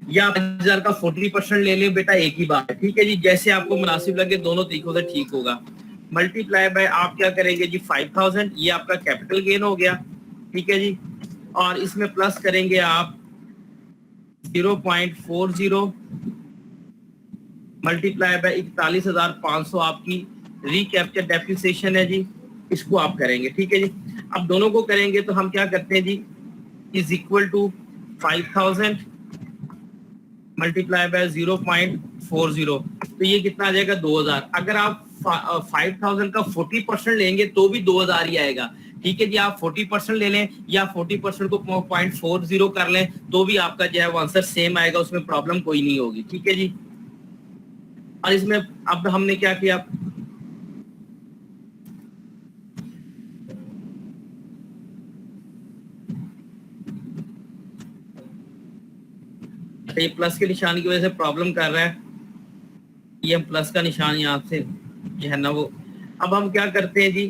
या 5,000 का 40% ले लें बेटा, एक ही बात है, ठीक है जी, जैसे आपको मुनासिब लगे दोनों तरीकों से ठीक होगा। मल्टीप्लाई बाय आप क्या करेंगे जी 5,000, ये आपका कैपिटल गेन हो गया, ठीक है जी, और इसमें प्लस करेंगे आप 0.40 मल्टीप्लाई बाय 41,500 आपकी रिकैप्चर डेप्रिसिएशन है जी, इसको आप करेंगे, ठीक है जी। अब दोनों को करेंगे तो हम क्या करते हैं जी, is equal to 5,000 multiply by 0.40, तो ये कितना आ जाएगा 2,000। अगर आप 5,000 का 40% लेंगे तो भी 2,000 ही आएगा, ठीक है जी। आप 40% ले लें या 40% को 0.40 कर लें तो भी आपका जो है वो आंसर सेम आएगा, उसमें प्रॉब्लम कोई नहीं होगी, ठीक है जी। और इसमें अब हमने क्या किया, ये प्लस के निशान की वजह से प्रॉब्लम कर रहा है, ये हम प्लस का निशान यहाँ से जो है ना वो, अब हम क्या करते हैं जी,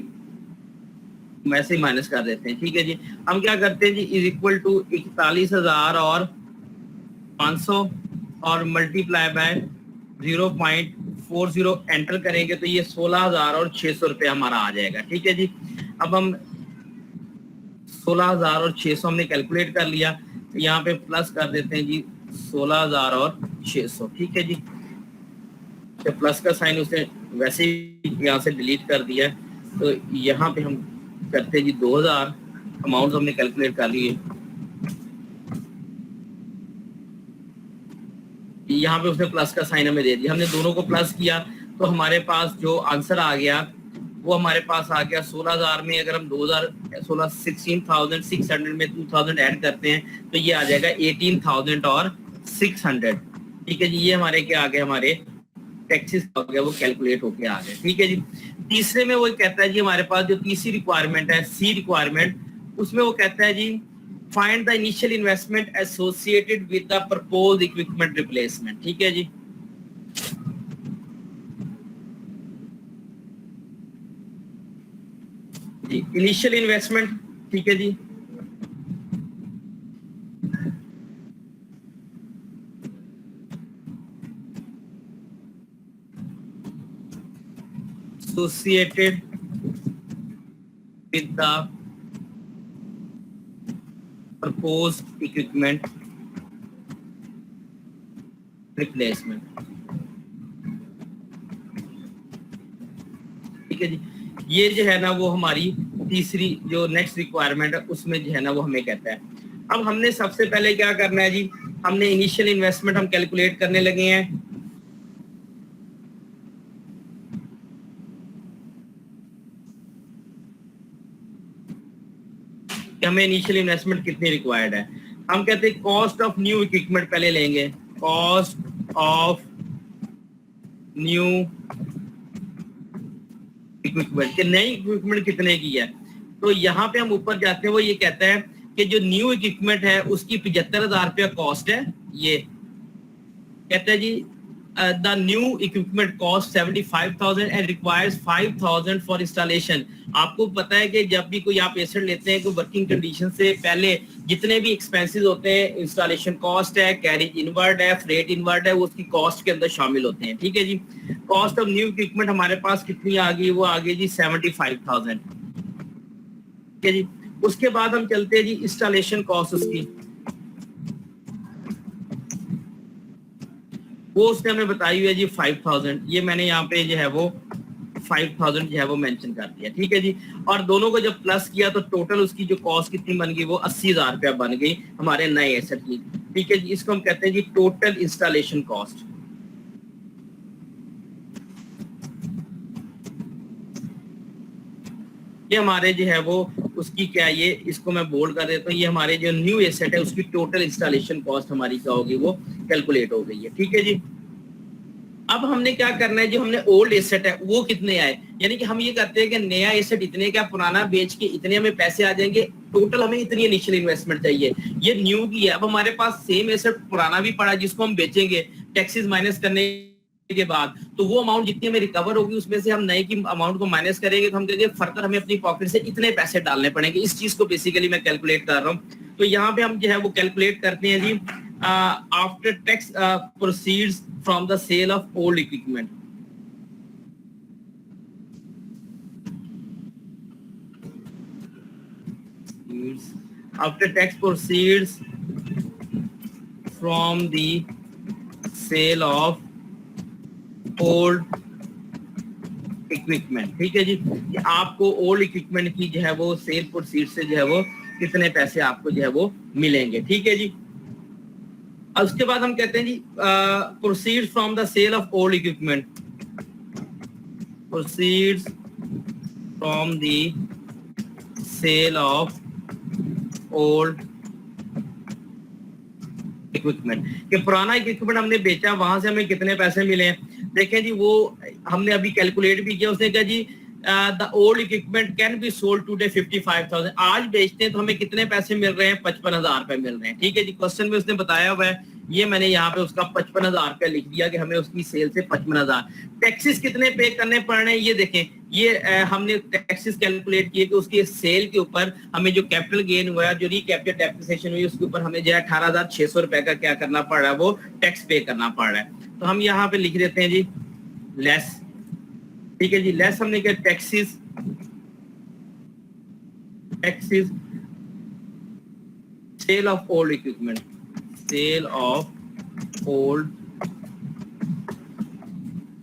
वैसे ही माइनस कर देते हैं, ठीक है जी। हम क्या करते हैं जी, इज इक्वल टू 41,000 और 500 और मल्टीप्लाई बाय 0.40 एंटर करेंगे तो ये 16,000 और 600 रुपये हमारा आ जाएगा, ठीक है जी। अब हम 16,000 और 600 हमने कैलकुलेट कर लिया, तो यहाँ पे प्लस कर देते हैं जी 16,000 और 600, ठीक है जी। तो प्लस का साइन उसने वैसे ही यहाँ से डिलीट कर दिया है, तो यहाँ पे हम करते हैं जी 2,000, अमाउंट हमने कैलकुलेट कर लिए, यहाँ पे उसने प्लस का साइन हमें दे दिया, हमने दोनों को प्लस किया तो हमारे पास जो आंसर आ गया वो हमारे पास आ गया 16,000 में अगर हम 16,600 में 2,000 ऐड करते हैं तो ये आ जाएगा 18,000 और 600, ठीक है जी। ये हमारे क्या आ गए, हमारे टैक्सेस हो गया, वो कैलकुलेट होके आ गए, ठीक है जी। तीसरे में वो कहता है जी, हमारे पास जो तीसरी रिक्वायरमेंट है, सी रिक्वायरमेंट, उसमें वो कहता है जी find the initial investment associated with the proposed equipment replacement, ठीक है जी। इनिशियल इन्वेस्टमेंट, ठीक है जी, associated with the proposed equipment replacement, ठीक है जी। ये जो है ना वो हमारी तीसरी जो नेक्स्ट रिक्वायरमेंट है उसमें जो है ना वो हमें कहता है। अब हमने सबसे पहले क्या करना है जी, हमने इनिशियल इन्वेस्टमेंट हम कैलकुलेट करने लगे हैं, हमें इनिशियल इन्वेस्टमेंट कितनी रिक्वायर्ड है। हम कहते हैं कॉस्ट ऑफ न्यू इक्विपमेंट पहले लेंगे, कॉस्ट ऑफ न्यू इक्विपमेंट, कि नई इक्विपमेंट कितने की है। तो यहाँ पे हम ऊपर जाते हैं, वो ये कहता है कि जो न्यू इक्विपमेंट है उसकी 75,000 रुपया कॉस्ट है। ये कहता है जी the new equipment cost 75,000 and requires 5,000 for installation. आपको पता है कि जब भी कोई आप एसेट लेते हैं तो वर्किंग कंडीशन से पहले जितने भी एक्सपेंसेस होते हैं, इंस्टॉलेशन कॉस्ट है, कैरेज इनवर्ड है, फ्रेट इनवर्ड है, वो उसकी कॉस्ट के अंदर शामिल होते हैं, ठीक है जी। कॉस्ट ऑफ न्यू इक्विपमेंट हमारे पास कितनी आ गई, वो आ गई जी 75,000, ठीक है जी। उसके बाद हम चलते हैं जी इंस्टॉलेशन कॉस्ट उसकी, वो उसने हमें बताई हुई है जी 5,000, ये मैंने यहाँ पे जो है वो 5,000 जो है वो मेंशन कर दिया, ठीक है जी। और दोनों को जब प्लस किया तो टोटल उसकी जो कॉस्ट कितनी बन गई, वो 80,000 रुपया बन गई हमारे नए एसेट की, ठीक है जी। इसको हम कहते हैं जी टोटल इंस्टॉलेशन कॉस्ट। ये हमारे जो है वो उसकी क्या, ये इसको मैं बोल्ड कर देता हूँ, ये हमारे जो न्यू एसेट है उसकी टोटल इंस्टॉलेशन कॉस्ट हमारी क्या होगी, वो कैलकुलेट हो गई है, ठीक है जी। अब हमने क्या करना है, जो हमने ओल्ड एसेट है वो कितने आए, यानी कि हम ये करते हैं कि नया एसेट इतने का, पुराना बेच के इतने हमें पैसे आ जाएंगे, टोटल हमें इतनी इनिशियल इन्वेस्टमेंट चाहिए, ये न्यू की है। अब हमारे पास सेम एसेट पुराना भी पड़ा जिसको हम बेचेंगे टैक्सेस माइनस करने के बाद, तो वो अमाउंट जितनी हमें रिकवर होगी उसमें से हम नए की अमाउंट को माइनस करेंगे, तो हम कहेंगे फर्दर हमें अपनी पॉकेट से इतने पैसे डालने पड़ेंगे। इस चीज को बेसिकली मैं कैलकुलेट कर रहा हूँ। तो यहाँ पे हम जो है वो कैलकुलेट करते हैं जी after tax proceeds from the sale of old equipment. After tax proceeds from the sale of old equipment. ठीक है जी, कि आपको ओल्ड इक्विपमेंट की जो है वो सेल प्रोसीड से जो है वो कितने पैसे आपको जो है वो मिलेंगे। ठीक है जी, अब उसके बाद हम कहते हैं जी proceed from the sale of old equipment, proceeds from the sale of old equipment, कि पुराना इक्विपमेंट हमने बेचा, वहां से हमें कितने पैसे मिले हैं। देखें जी, वो हमने अभी कैलकुलेट भी किया, उसने कहा जी the old equipment can be sold today 55,000, आज बेचते हैं तो हमें कितने पैसे मिल रहे हैं, 55,000 रुपए मिल रहे हैं। ठीक है जी, क्वेश्चन में उसने बताया हुआ है, ये मैंने यहाँ पे उसका 55,000 रुपया लिख दिया कि हमें उसकी सेल से 55,000। टैक्सेस कितने पे करने पड़ रहे हैं, ये देखें, ये हमने टैक्सेस कैलकुलेट किए कि उसकी सेल के ऊपर हमें जो कैपिटल गेन हुआ है, जो रिकैपिटल टैक्सेशन हुई, उसके ऊपर हमें जो है 18,600 रुपए का क्या करना पड़ रहा है, वो टैक्स पे करना पड़ रहा है। तो हम यहाँ पे लिख देते हैं जी लेस। ठीक है जी, लेस हमने क्या, taxes sale of old equipment, sale of old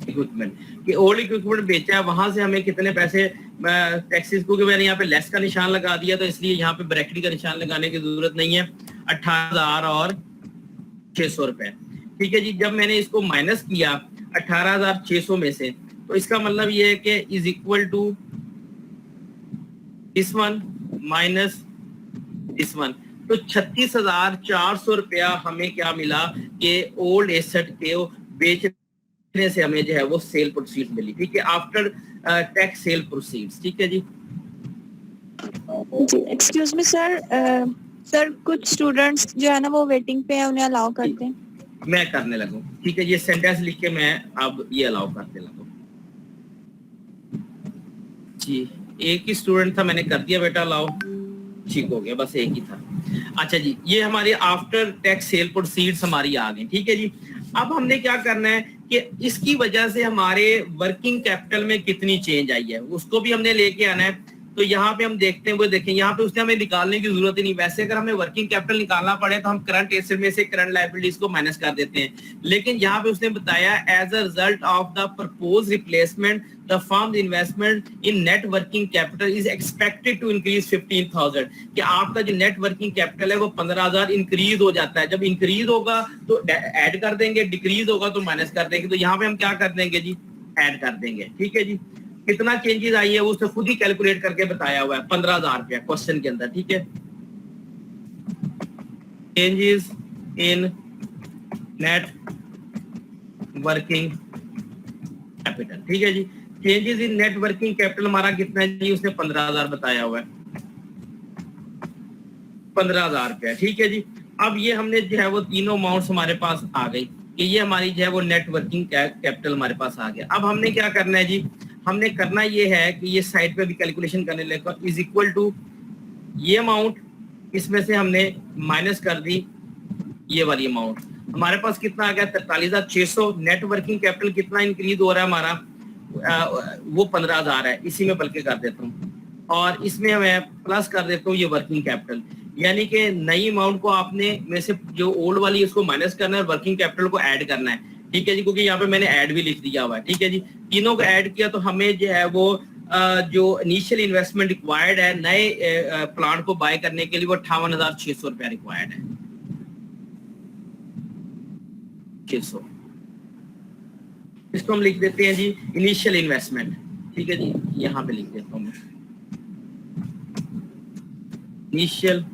equipment, कि ओल्ड इक्विपमेंट बेचा है, वहां से हमें कितने पैसे टैक्सेस, क्योंकि मैंने यहाँ पे लेस का निशान लगा दिया तो इसलिए यहाँ पे ब्रैकेट का निशान लगाने की जरूरत नहीं है, 18,000 और 600 रुपए। ठीक है जी, जब मैंने इसको माइनस किया 18,600 में से, तो इसका मतलब ये है कि is equal to this one minus this one, तो 36,400 रुपया हमें क्या मिला कि ओल्ड एसेट के बेचने से हमें जो है वो सेल प्रोसीड्स मिली। ठीक है, आफ्टर टैक्स सेल प्रोसीड्स। ठीक है जी, एक्सक्यूज मी सर, सर कुछ स्टूडेंट्स जो है ना वो वेटिंग पे है, उन्हें अलाउ करते हैं। मैं करने लगूं। ठीक है, ये सेंटेंस लिख के मैं अब ये अलाउ करने लगूं जी। एक ही स्टूडेंट था, मैंने कर दिया बेटा अलाउ, ठीक हो गया, बस एक ही था। अच्छा जी, ये हमारी आफ्टर टैक्स सेल प्रोसीड्स हमारी आ गई। ठीक है जी, अब हमने क्या करना है कि इसकी वजह से हमारे वर्किंग कैपिटल में कितनी चेंज आई है, उसको भी हमने लेके आना है। तो यहाँ पे हम देखते हैं, वो देखें यहाँ पे उसने हमें निकालने की जरूरत ही नहीं। वैसे अगर हमें वर्किंग कैपिटल निकालना पड़े तो हम करंट एसेट में से करंट लायबिलिटीज को माइनस कर देते हैं, लेकिन यहाँ पे उसने बताया as a result of the propose replacement the firm investment in net working capital is expected to increase 15,000, कि आपका जो नेट वर्किंग कैपिटल है वो 15,000 इंक्रीज हो जाता है। जब इंक्रीज होगा तो ऐड कर देंगे, डिक्रीज होगा तो माइनस कर देंगे। तो यहाँ पे हम क्या कर देंगे जी, ऐड कर देंगे। ठीक है जी, कितना चेंजेस आई है वो उसने खुद ही कैलकुलेट करके बताया हुआ है, 15,000 रुपया क्वेश्चन के अंदर। ठीक है, changes in net working capital. ठीक है जी, changes in net working capital हमारा कितना है जी, उसने 15,000 बताया हुआ है, 15,000 रुपया। ठीक है जी, अब ये हमने जो है वो तीनों अमाउंट्स हमारे पास आ गई कि ये हमारी जो है वो नेट वर्किंग कैपिटल हमारे पास आ गया। अब हमने क्या करना है जी, हमने करना ये है कि ये साइड पे भी कैलकुलेशन करने लगा, इज इक्वल टू ये अमाउंट, इसमें से हमने माइनस कर दी ये वाली अमाउंट, हमारे पास कितना आ गया 43,600। नेट वर्किंग कैपिटल कितना इंक्रीज हो रहा है हमारा, वो 15,000 है, इसी में बल्कि कर देता हूँ, और इसमें मैं प्लस कर देता हूँ ये वर्किंग कैपिटल, यानी कि नई अमाउंट को आपने में से जो ओल्ड वाली उसको माइनस करना है और वर्किंग कैपिटल को ऐड करना है। ठीक है जी, क्योंकि यहाँ पे मैंने ऐड भी लिख दिया हुआ है। ठीक है जी, तीनों को ऐड किया तो हमें जो है वो जो इनिशियल इन्वेस्टमेंट रिक्वायर्ड है नए प्लांट को बाय करने के लिए, वो 58,600 रुपया रिक्वायर्ड है, 600। इसको हम लिख देते हैं जी इनिशियल इन्वेस्टमेंट। ठीक है जी, यहाँ पे लिख देता हूँ इनिशियल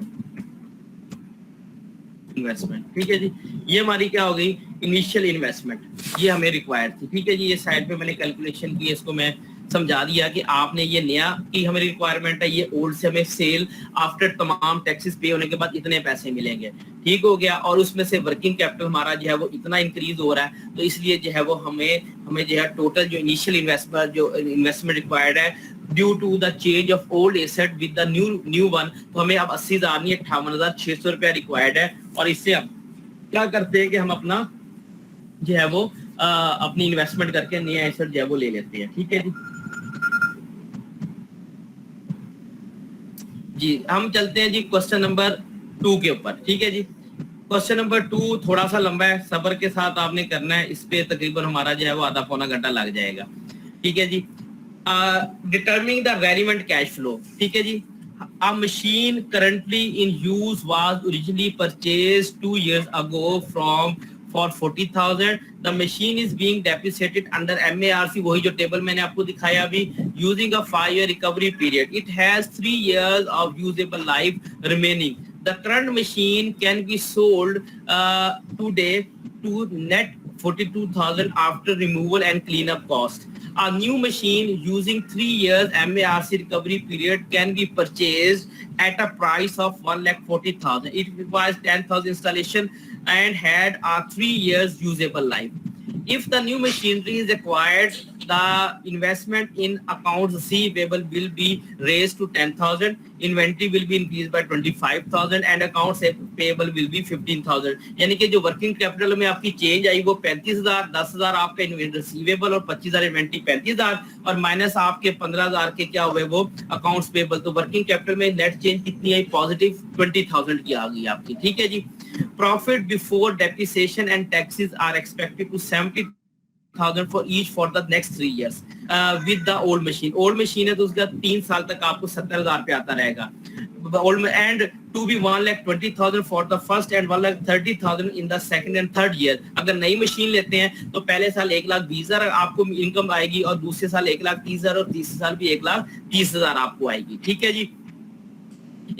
इन्वेस्टमेंट। ठीक है जी, ये हमारी क्या हो गई, इनिशियल इन्वेस्टमेंट, ये हमें रिक्वायर्ड थी। ठीक है जी, ये साइड पे मैंने कैलकुलेशन की, इसको मैं समझा दिया कि आपने ये नया की हमें रिक्वायरमेंट है, ये ओल्ड से हमें सेल आफ्टर तमाम टैक्सेस पे होने के बाद इतने पैसे मिलेंगे। ठीक हो गया, और उसमें से वर्किंग कैपिटल हमारा जो है वो इतना इंक्रीज हो रहा है, तो इसलिए जो है वो हमें जो है टोटल जो इनिशियल इन्वेस्टमेंट रिक्वायर्ड है due to the change of old asset with the new one, तो हमें अब 80,000 नहीं 58,600 रुपया रिक्वायर्ड है, और इससे अब क्या करते हैं कि हम अपना जो है वो अपनी इन्वेस्टमेंट करके नया एसेट जो है वो ले लेते हैं। ठीक है जी। जी हम चलते हैं जी क्वेश्चन नंबर 2 के ऊपर। ठीक है जी। क्वेश्चन नंबर 2 थोड़ा सा लंबा है, सब्र के साथ आपने करना है, इस पे तकरीबन हमारा जो है वो आधा पौना घंटा लग जाएगा। ठीक है जी। Determining the relevant cash flow. ठीक है जी। A machine currently in use was originally purchased 2 years ago for 40,000. The machine is being depreciated under MARC, वही जो टेबल मैंने आपको दिखाया अभी, using a 5-year recovery period. It has 3 years of usable life remaining. The current machine can be sold today to net 42,000 after removal and cleanup cost. A new machine using 3 years MARC recovery period can be purchased at a price of 1,40,000. It requires 10,000 installation and had a 3 years usable life. If the new machinery is acquired, the investment in accounts receivable will be raised to 10,000, inventory will be increased by 25,000 and accounts payable will be 15,000. यानी कि जो working capital में आपकी change आई वो 35,000, 10,000 आपका receivable और 25,000 inventory 35,000 और minus आपके 15,000 के क्या हुए वो अकाउंट्स पेबल। तो वर्किंग कैपिटल में नेट चेंज कितनी आई? पॉजिटिव 20,000 की आ गई आपकी। ठीक है जी। Profit before depreciation and taxes are expected to 70,000 for each for the next 3 years with the old machine. Old machine है तो उसका 3 साल तक आपको 70,000 पे आता रहेगा। Old and to be 1,20,000 for the first and 1,30,000 in the second and third year. अगर नई मशीन लेते हैं तो पहले साल 1,20,000 आपको इनकम आएगी और दूसरे साल 1,30,000 और तीसरे साल भी 1,30,000 आपको आएगी। ठीक है जी।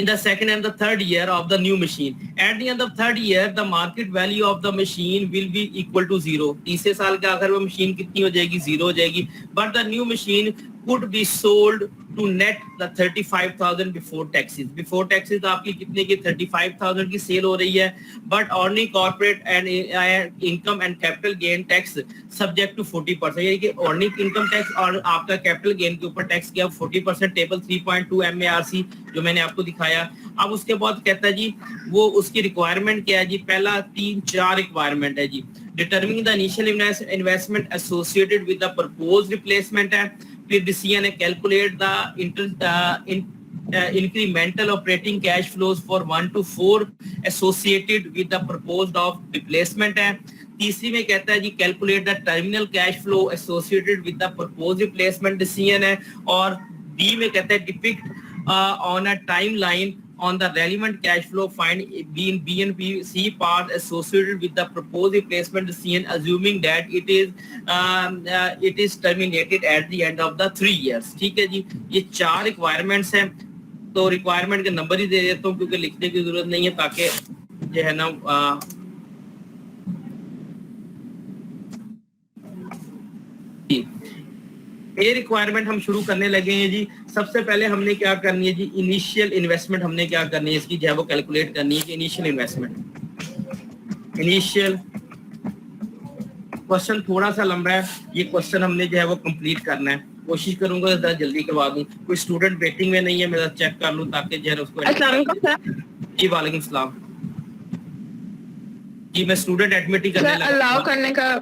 In the second and the third year of the new machine. At the end of third year, the market value of the machine will be equal to 0. तीसरे साल के आखिर में मशीन कितनी हो जाएगी? 0 हो जाएगी। But the new machine could be sold to net the 35,000 before taxes. Before taxes तो आपकी कितने की 35,000 की सेल हो रही है। But earning corporate and income and capital gain tax subject to 40%. यानी कि earning income tax और आपका capital gain के ऊपर टैक्स किया 40%। टेबल 3.2 MARC जो मैंने आपको दिखाया। अब उसके बाद कहता है जी वो उसकी रिक्वायरमेंट क्या है जी? पहला 3-4 रिक्वायरमेंट है जी। Determining the initial investment associated with the proposed replacement है। फिर डिसीजन है calculate the incremental operating cash flows for 1 to 4 associated with the proposed of replacement है। तीसरी में कहता है जी calculate the terminal cash flow associated with the proposed replacement decision है। और डी में कहता है depict on a timeline on the relevant cash flow find B and C part associated with the proposed replacement decision, assuming that it is terminated at the end of the 3 years. ठीक है जी। ये 4 requirements हैं। तो requirement के number ही दे देता हूँ क्योंकि लिखने की जरूरत नहीं है ताकि जो है ना ये रिक्वायरमेंट हम शुरू करने लगे हैं जी। सबसे पहले हमने क्या करनी है जी? इनिशियल इन्वेस्टमेंट हमने क्या करनी है इसकी जो है वो कैलकुलेट करनी है कि इनिशियल इन्वेस्टमेंट। इनिशियल क्वेश्चन थोड़ा सा लंबा है, ये क्वेश्चन हमने जो है वो कंप्लीट करना है। कोशिश करूंगा ज़रा जल्दी करवा दूं। कोई स्टूडेंट वेटिंग में नहीं है, मैं चेक कर लूं ताकि जो है उसको। जी वालेकुम सलाम जी। मैं स्टूडेंट एडमिट ही करने लगा अलाउ करने का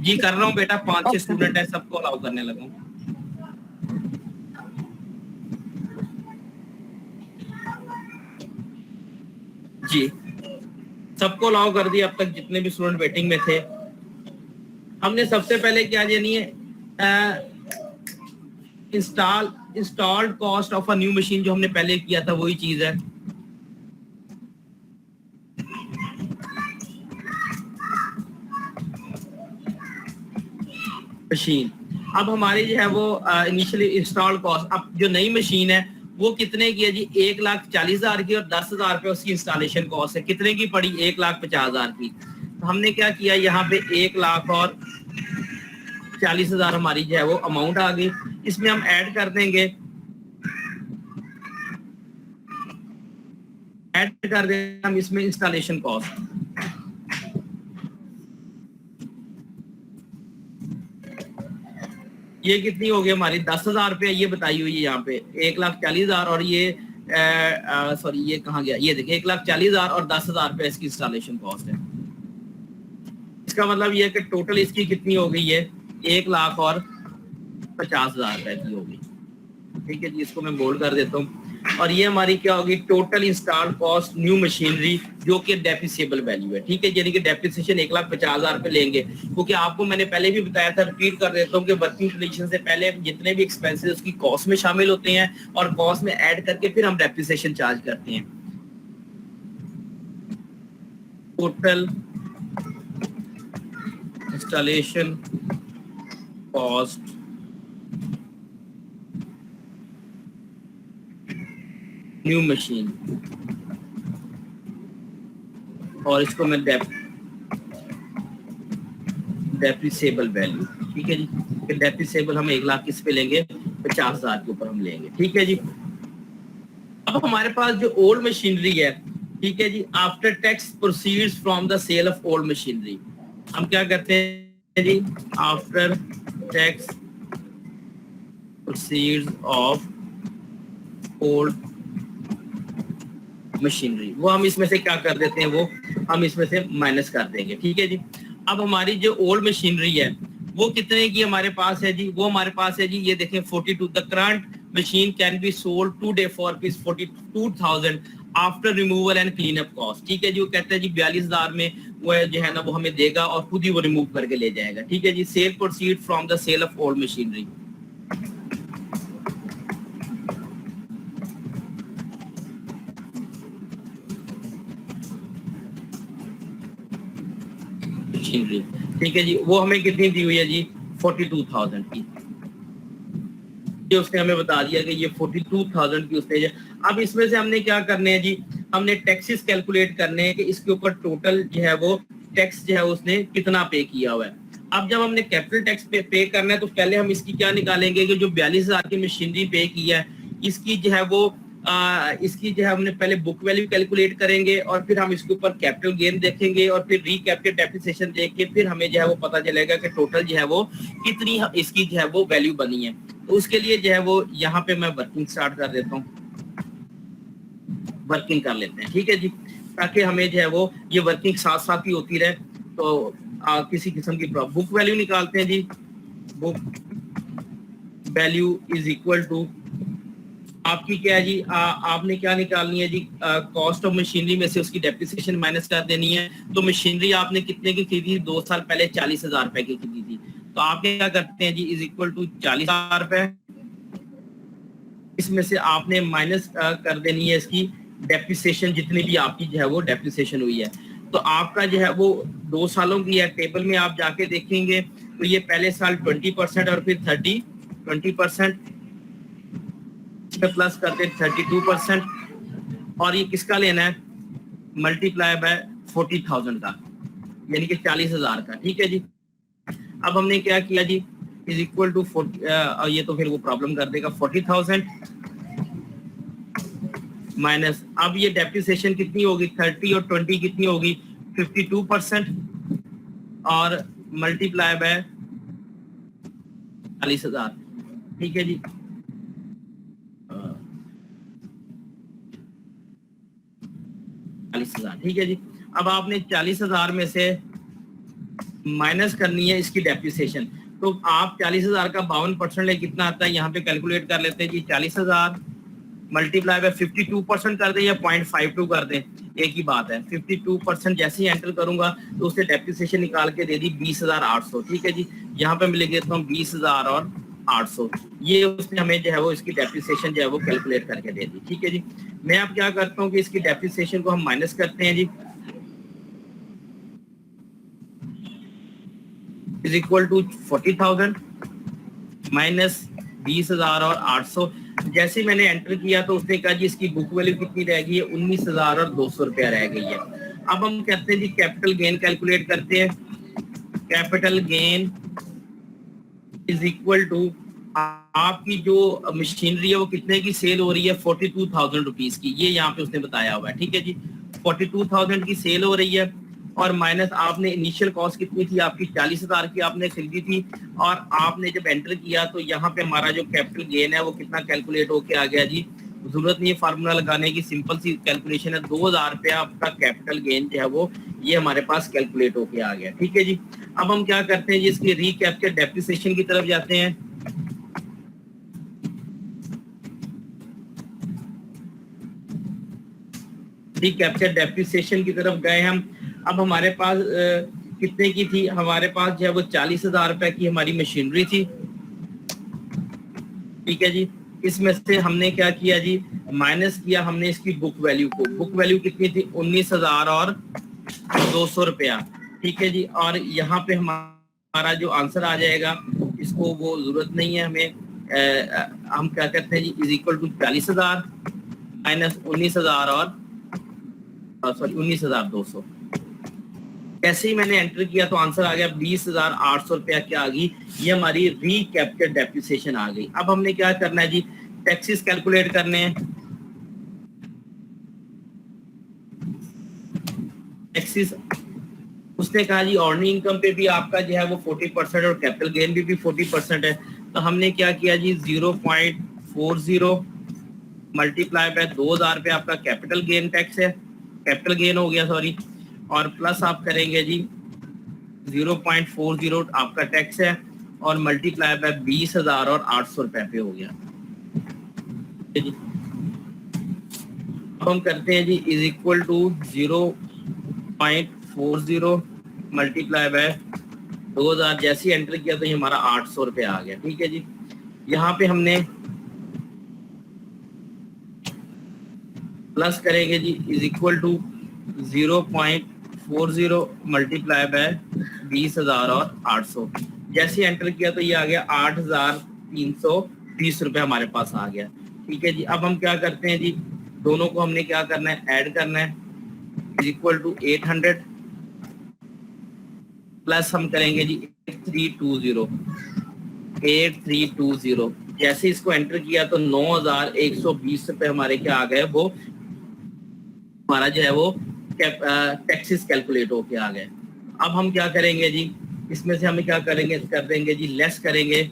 जी कर रहा हूँ बेटा। 5-6 स्टूडेंट है, सबको अलाउ करने लगा। जी सबको अलाउ कर दिया अब तक जितने भी स्टूडेंट वेटिंग में थे। हमने सबसे पहले क्या जानी है? Installed cost of a new machine जो हमने पहले किया था वही चीज है। मशीन अब हमारी जो है वो इनिशियली इंस्टॉल्ड कॉस्ट, अब जो नई मशीन है वो कितने की है जी? 1,40,000 की और 10,000 रुपये उसकी इंस्टॉलेशन कॉस्ट है। कितने की पड़ी? 1,50,000 की। तो हमने क्या किया यहाँ पे 1,40,000 हमारी जो है वो अमाउंट आ गई। इसमें हम ऐड कर देंगे हम इसमें इंस्टॉलेशन कॉस्ट। ये कितनी हो गई हमारी? 10,000 रुपये ये बताई हुई है यहाँ पे। 1,40,000 और ये सॉरी ये कहाँ गया, ये देखिए 1,40,000 और 10,000 रुपए इसकी इंस्टॉलेशन कॉस्ट है। इसका मतलब ये है कि टोटल इसकी कितनी हो गई है, 1,50,000 रुपए की होगी। ठीक है जी, इसको मैं बोल्ड कर देता हूँ। और ये हमारी क्या होगी, total install cost new machinery, जो कि डेप्रिसिएबल वैल्यू है। ठीक है, यानी कि डेप्रिसिएशन 1,50,000 रुपए लेंगे, क्योंकि आपको मैंने पहले भी बताया था, रिपीट कर देता हूँ कि वर्किंग कंडीशन से पहले जितने भी एक्सपेंसेस उसकी कॉस्ट में शामिल होते हैं और कॉस्ट में ऐड करके फिर हम डेप्रिसिएशन चार्ज करते हैं। Total installation cost new machine, और इसको मैं डेप्रिसिएबल वैल्यू। ठीक है जी, डेप्रिसिएबल हम 1,00,000 किस पे लेंगे, 50,000 के ऊपर हम लेंगे। ठीक है जी, अब हमारे पास जो ओल्ड मशीनरी है, ठीक है जी, after tax proceeds from the sale of old machinery, हम क्या करते हैं जी, after tax proceeds of old machinery, वो हम इसमें से क्या कर देते हैं, वो हम इसमें से माइनस कर देंगे। ठीक है जी, अब हमारी जो ओल्ड मशीनरी है वो कितने की हमारे पास है जी, वो हमारे पास है जी, ये देखें 42, the current machine can be sold today for rupees 42,000 after removal and clean up cost. ठीक है जी, वो कहते हैं जी 42,000 में वो जो है ना वो हमें देगा और खुद ही वो रिमूव करके ले जाएगा। ठीक है जी, sale proceed from the sale of old machinery. ठीक है जी, वो हमें कितनी दी हुई है जी, 42,000 की। ये उसने हमें बता दिया कि ये 42,000 की उसने। अब इसमें से हमने क्या करने हैं जी, हमने टैक्सेस कैलकुलेट करने हैं कि इसके ऊपर टोटल जो है वो टैक्स जो है उसने कितना पे किया हुआ है। अब जब हमने कैपिटल टैक्स पे करना है तो पहले हम इसकी क्या निकालेंगे कि जो 42,000 की मशीनरी पे की है इसकी जो है वो इसकी जो है हमने पहले बुक वैल्यू कैलकुलेट करेंगे और फिर हम इसके ऊपर कैपिटल गेन देखेंगे और फिर रीकैपिटल डेप्रिसिएशन देख के फिर हमें जो है वो पता चलेगा कि टोटल जो है वो कितनी इसकी जो है वो वैल्यू बनी है। तो उसके लिए जो है वो यहाँ पे मैं वर्किंग स्टार्ट कर देता हूँ, वर्किंग कर लेते हैं। ठीक है जी, ताकि हमें जो है वो ये वर्किंग साथ साथ ही होती रहे। तो किसी किस्म की बुक वैल्यू निकालते हैं जी, book value is equal to आपकी क्या है जी, आपने क्या निकालनी है जी, कॉस्ट ऑफ मशीनरी में से उसकी डेप्रिसिएशन माइनस कर देनी है। तो मशीनरी आपने कितने की खरीदी, 2 साल पहले 40,000 रुपए की खरीदी थी, तो आप क्या करते हैं जी, इज इक्वल टू 40,000 रुपए, इसमें से आपने माइनस कर देनी है इसकी डेप्रिसिएशन, जितनी भी आपकी जो है वो डेप्रिसिएशन हुई है। तो आपका जो है वो 2 सालों की है, टेबल में आप जाके देखेंगे तो ये पहले साल 20% और फिर 20% प्लस करते 32%, और ये किसका लेना है, मल्टीप्लाई बाय 40,000 का, यानी कि 40,000 का। ठीक है जी, अब हमने क्या किया जी, इज इक्वल टू 40, ये तो फिर वो प्रॉब्लम कर देगा, 40,000 माइनस, अब ये डेप्रिसिएशन कितनी होगी, 30 और 20 कितनी होगी, 52%, और मल्टीप्लाई बाय 40,000। ठीक है जी, 40,000। ठीक है जी, अब आपने 40,000 में से माइनस करनी है इसकी डेप्रिसिएशन। तो आप 40,000 का 52% कितना आता है, यहाँ पे कैलकुलेट कर लेते हैं जी, 40,000 मल्टीप्लाई बाय 52% कर दें या 0.52 कर दें, एक ही बात है। 52% जैसे ही एंटर करूंगा तो उससे डेप्रिसिएशन निकाल के दे दी 20,800। ठीक है जी, यहाँ पे मैं लिख देता हूँ 20,000 और 800, ये उसने हमें जो है वो इसकी डेप्रिसिएशन जो है वो कैलकुलेट करके दे दी। ठीक है जी, मैं अब क्या करता हूँ कि इसकी डेप्रिसिएशन को हम माइनस करते हैं जी, इज इक्वल टू 40,000 माइनस 20,000 और 800। जैसे मैंने एंटर किया तो उसने कहा जी इसकी बुक वैल्यू कितनी रह गई है, 19,000 और 200 रुपया रह गई है। अब हम कहते हैं जी कैपिटल गेन कैलकुलेट करते हैं, capital gain is equal to आपकी जो मशीनरी है वो कितने की सेल हो रही है, 42,000 रुपीज की, ये यहाँ पे उसने बताया हुआ है। ठीक है जी, 42,000 की सेल हो रही है और माइनस आपने इनिशियल कॉस्ट कितनी थी आपकी, 40,000 की आपने खरीदी थी, और आपने जब एंटर किया तो यहाँ पे हमारा जो कैपिटल गेन है वो कितना कैलकुलेट होके आ गया जी, जरूरत नहीं है फार्मूला लगाने की, सिंपल सी कैलकुलेशन है। 2000 रुपया आपका कैपिटल गेन जो है वो ये हमारे पास कैलकुलेट होके आ गया। ठीक है जी, अब हम क्या करते हैं जी, इसकी रीकैप्चर डेप्रिसिएशन की तरफ जाते हैं। रीकैप्चर डेप्रिसिएशन की तरफ गए हम। अब हमारे पास कितने की थी, हमारे पास जो है वो 40,000 रुपए की हमारी मशीनरी थी। ठीक है जी, इसमें से हमने क्या किया जी, माइनस किया हमने इसकी बुक वैल्यू को। बुक वैल्यू कितनी थी, 19,000 और 200 रुपया। ठीक है जी, और यहाँ पे हमारा जो आंसर आ जाएगा, इसको वो जरूरत नहीं है हमें, हम क्या करते हैं जी, इज इक्वल टू 40,000 माइनस 19,000 और सॉरी 19,200। जैसे ही मैंने एंटर किया तो आंसर आ गया 20,800 रुपया क्या आ गई, ये हमारी रीकैप्चर डेप्रिसिएशन आ गई। अब हमने क्या करना है जी, टैक्सेस कैलकुलेट करने हैं। टैक्सेस उसने कहा जी ऑर्डिनरी इनकम पे भी आपका जो है वो 40% और कैपिटल गेन भी 40% है। तो हमने क्या किया जी, 0.40 मल्टीप्लाई बाय 2000 पे आपका कैपिटल गेन टैक्स है, कैपिटल गेन हो गया सॉरी, और प्लस आप करेंगे जी 0.40 आपका टैक्स है, और मल्टीप्लाई बाय 20,000 और 800 रुपए पे हो गया। अब हम करते हैं जी is equal to 0.40 multiply by 2000, जैसे ही एंटर किया तो ये हमारा 800 रुपए आ गया। ठीक है जी, यहाँ पे हमने प्लस करेंगे जी is equal to 0.40 multiply by 20,000 और 800, जैसे एंटर किया तो ये आ गया 8,320 रुपए हमारे पास आ गया। ठीक है जी, अब हम क्या करते हैं जी, दोनों को हमने क्या करना है, ऐड करना है, इज इक्वल टू 800 प्लस हम करेंगे जी 8320। जैसे इसको एंटर किया तो 9,120 रुपए हमारे क्या आ गए, वो हमारा जो है वो टैक्सेस कैलकुलेट होके आ गए। अब हम क्या करेंगे जी, इसमें से हमें क्या करेंगे, कर देंगे जी लेस करेंगे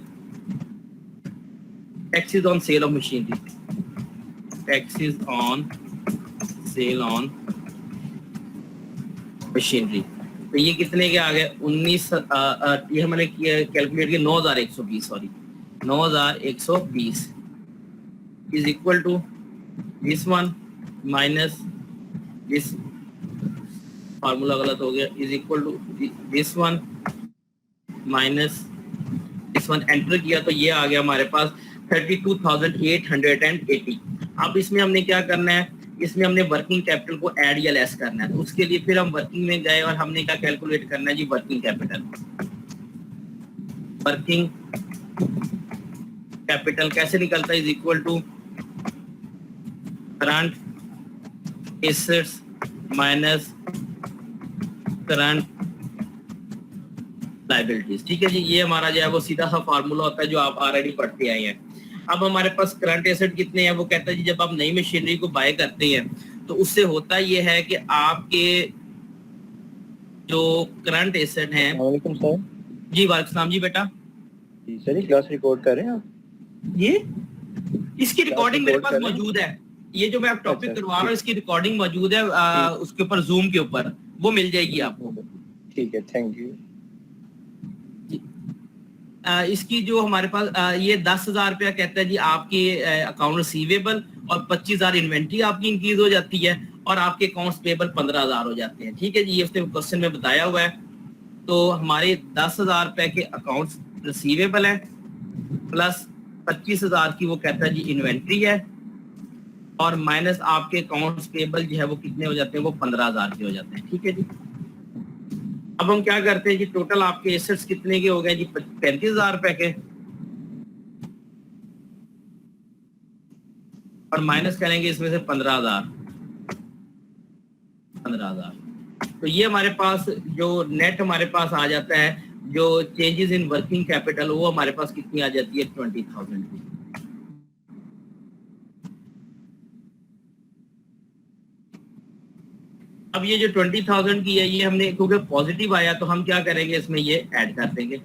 taxes on sale of machinery, taxes on sale on machinery. तो ये कितने के आ गए, 19, ये हमने कैलकुलेट किया 9,120 sorry 9,120 is equal to this one minus this, formula गलत हो गया, is equal to this one minus this one. Enter किया तो ये आ गया हमारे पास 32,880। अब इसमें हमने क्या करना है, इसमें हमने वर्किंग कैपिटल को ऐड या लेस करना है। तो उसके लिए फिर हम वर्किंग में गए और हमने क्या कैलकुलेट करना है जी, वर्किंग कैपिटल। वर्किंग कैपिटल कैसे निकलता है, is equal to current assets minus current liabilities. ठीक है जी, ये हमारा जो है वो सीधा सा फार्मूला होता है जो आप ऑलरेडी पढ़ते आए हैं। अब हमारे पास करंट एसेट कितने हैं, वो कहता है जी जब आप नई मशीनरी को बाय करते हैं तो उससे होता ये है कि आपके जो करंट एसेट हैं। वालेकुम सर। जी वालेकुम सलाम जी बेटा। जी सर, ये क्लास रिकॉर्ड कर रहे हैं आप? ये इसकी रिकॉर्डिंग मेरे पास रिकॉर्ड कर रहे हैं? मौजूद है, ये जो मैं आप टॉपिक अच्छा, करवा रहा हूँ इसकी रिकॉर्डिंग मौजूद है उसके ऊपर, जूम के ऊपर, वो मिल जाएगी आपको। ठीक है, थैंक यू। इसकी जो हमारे पास ये 10,000 रुपया कहता है जी आपके अकाउंट रिसीवेबल, और 25,000 इन्वेंट्री आपकी इंक्रीज हो जाती है, और आपके अकाउंट्स पेबल 15,000 हो जाते हैं। ठीक है जी, ये उसने क्वेश्चन में बताया हुआ है। तो हमारे 10,000 रुपए के अकाउंट्स रिसीवेबल है, प्लस 25,000 की वो कहता है जी इन्वेंट्री है, और माइनस आपके अकाउंट्स पेबल जो है वो कितने हो जाते हैं, वो 15,000 के हो जाते हैं। ठीक है जी, अब हम क्या करते हैं जी, टोटल आपके एसेट्स कितने के हो गए जी, 35,000 रुपए के, और माइनस करेंगे इसमें से 15,000। तो ये हमारे पास जो नेट हमारे पास आ जाता है, जो चेंजेस इन वर्किंग कैपिटल, वो हमारे पास कितनी आ जाती है, 20,000 की। अब ये जो 20,000 की है, ये हमने क्योंकि पॉजिटिव आया तो हम क्या करेंगे, इसमें ये ऐड कर देंगे।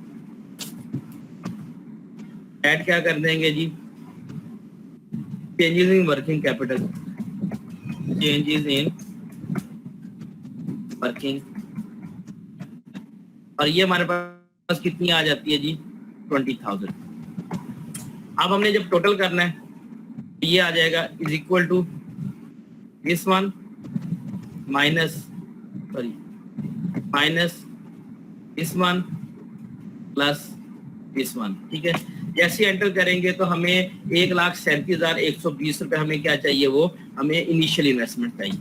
ऐड क्या कर देंगे जी, changes in working capital, changes in working, और ये हमारे पास कितनी आ जाती है जी 20,000। अब हमने जब टोटल करना है ये आ जाएगा is equal to this one minus this one plus this one. ठीक है, जैसे एंटर करेंगे तो हमें 1,37,120 रुपए हमें क्या चाहिए, वो हमें इनिशियल इन्वेस्टमेंट चाहिए,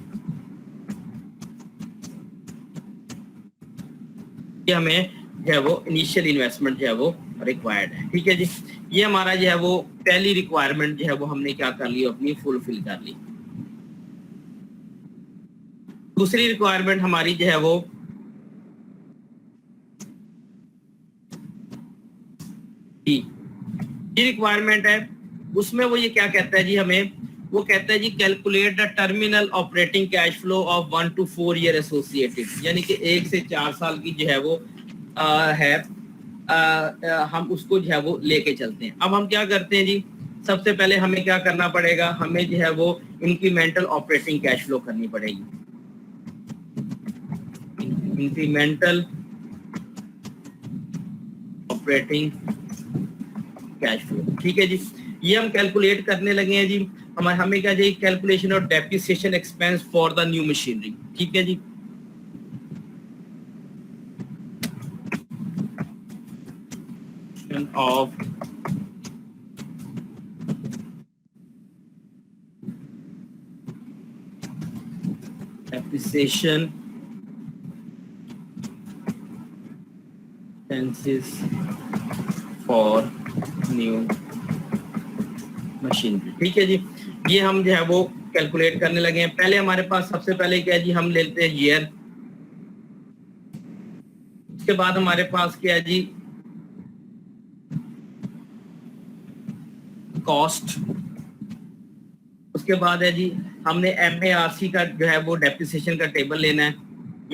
ये हमें जो है वो इनिशियल इन्वेस्टमेंट जो है वो रिक्वायर्ड है। ठीक है जी, ये हमारा जो है वो पहली रिक्वायरमेंट जो है वो हमने क्या कर ली, अपनी फुलफिल कर ली। दूसरी रिक्वायरमेंट हमारी जो है वो ये रिक्वायरमेंट है, उसमें वो ये क्या कहता है जी, हमें वो कहता है जी calculate the terminal operating cash flow of 1 to 4 year associated, यानी कि 1 से 4 साल की जो है वो हम उसको जो है वो लेके चलते हैं। अब हम क्या करते हैं जी, सबसे पहले हमें क्या करना पड़ेगा, हमें जो है वो इंक्रीमेंटल ऑपरेटिंग कैश फ्लो करनी पड़ेगी, इंक्रीमेंटल ऑपरेटिंग कैश फ्लो। ठीक है जी, ये हम कैलकुलेट करने लगे हैं जी। हमें क्या चाहिए, calculation of depreciation expense for the new machinery. ठीक है जी, of depreciation expenses for new machinery. ठीक है जी, ये हम जो है वो कैलकुलेट करने लगे हैं। पहले हमारे पास सबसे पहले क्या है जी, हम लेते हैं ईयर, उसके बाद हमारे पास क्या है जी कॉस्ट, उसके बाद है जी हमने MARC का जो है वो डेप्रिसिएशन का टेबल लेना है,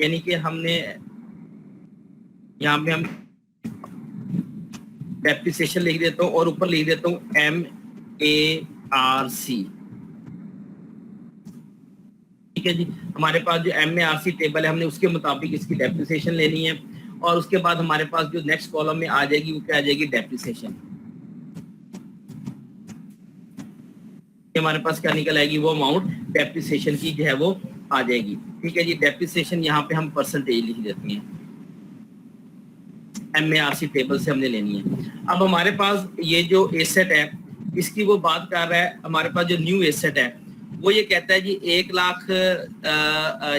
यानी कि हमने यहाँ पे हम डेप्रिसिएशन लिख देता हूँ और ऊपर लिख देता हूँ MARC। ठीक है जी, हमारे पास जो MARC टेबल है हमने उसके मुताबिक इसकी डेप्रिसिएशन लेनी है, और उसके बाद हमारे पास जो नेक्स्ट कॉलम में आ जाएगी वो क्या आ जाएगी, डेप्रिसिएशन। हमारे पास क्या निकल आएगी, वो अमाउंट डेप्रिसिएशन की जो है वो आ जाएगी। ठीक है जी, डेप्रिसिएशन यहाँ पे हम परसेंटेज लिख देते हैं, MARC टेबल से हमने लेनी है। अब हमारे पास ये जो एसेट है इसकी वो बात कर रहा है, हमारे पास जो न्यू एसेट है वो ये कहता है जी 1 लाख,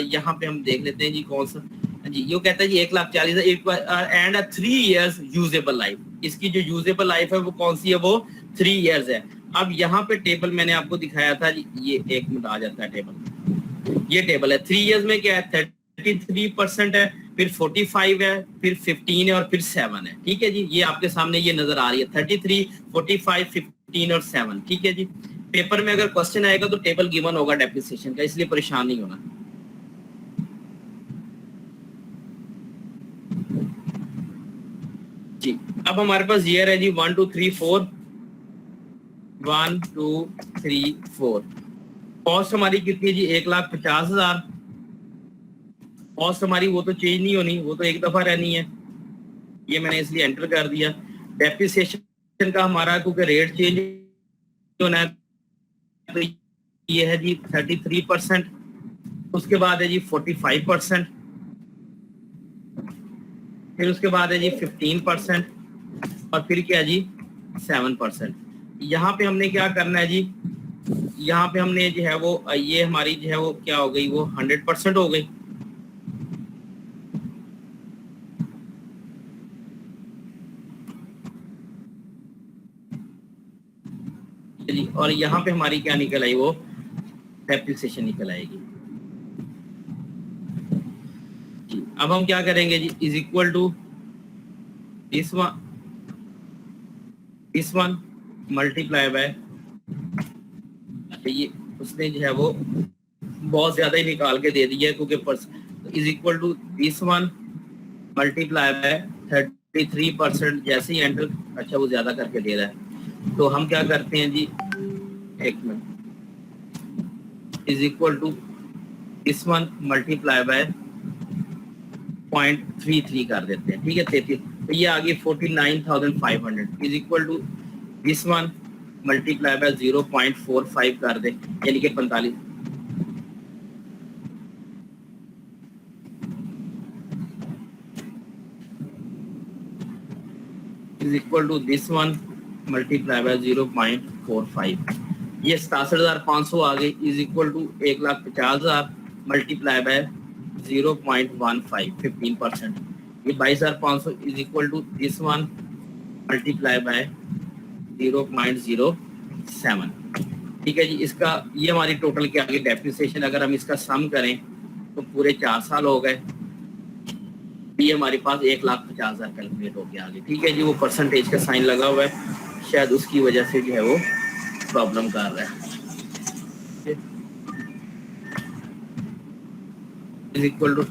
यहाँ पे हम देख लेते हैं जी कौन सा जी, ये कहता है जी 1,40,000 एंड 3 years यूजेबल लाइफ। इसकी जो यूजेबल लाइफ है वो कौन सी है, वो 3 years है। अब यहाँ पे टेबल मैंने आपको दिखाया था जी, ये 1 मिनट आ जाता है टेबल, ये टेबल है। 3 years में क्या है, 33% है, फिर 45 है, फिर 15 है और फिर 7 है। ठीक है जी, ये आपके सामने ये नजर आ रही है 33, 45, 15 और 7। ठीक है जी, पेपर में अगर क्वेश्चन आएगा तो टेबल गिवन होगा डेप्रिसिएशन का, इसलिए परेशान नहीं होना। जी, अब हमारे पास ईयर है जी 1 2 3 4, 1 2 3 4। कॉस्ट हमारी कितनी है जी, 1,50,000। कॉस्ट हमारी वो तो चेंज नहीं होनी, वो तो एक दफा रहनी है, ये मैंने इसलिए एंटर कर दिया। डेप्रिसिएशन का हमारा क्योंकि रेट चेंज होना है तो ये है जी 33%, उसके बाद है जी 45%, फिर उसके बाद है जी 15% और फिर क्या है जी 7%। यहाँ पे हमने क्या करना है जी, यहाँ पे हमने जो है वो ये हमारी जो है वो क्या हो गई, वो 100% हो गई। और यहाँ पे हमारी क्या निकल आई, वो डेप्रिसिएशन निकल आएगी। जी, अब हम क्या करेंगे जी, is equal to this one multiply by, ये उसने जो है वो बहुत ज्यादा ही निकाल के दे दिया है, क्योंकि is equal to this one multiply by 33%। जैसे ही एंटर, अच्छा वो ज्यादा करके दे रहा है, तो हम क्या करते हैं जी, एक minute, is equal to this one multiply by 0.33 कर देते हैं, ठीक है 33, तो ये आ गई 49,500 is equal to this one multiply by 0.45 कर दे, यानी कि 45 is equal to this one multiply by 0.45, ये 67,500 आ गई is equal to 1,50,000 multiply by 0.15 15%, ये 22,500 is equal to this one multiply by 0.07, ठीक है जी। इसका ये हमारी टोटल क्या आ गई डेप्रिसिएशन, अगर हम इसका सम करें तो पूरे 4 साल हो गए, ये हमारे पास 1,50,000 कैलकुलेट होके आ गई, ठीक है जी। वो परसेंटेज का साइन लगा हुआ है, शायद उसकी वजह से जो है वो प्रॉब्लम कर रहा है। इज इक्वल टू,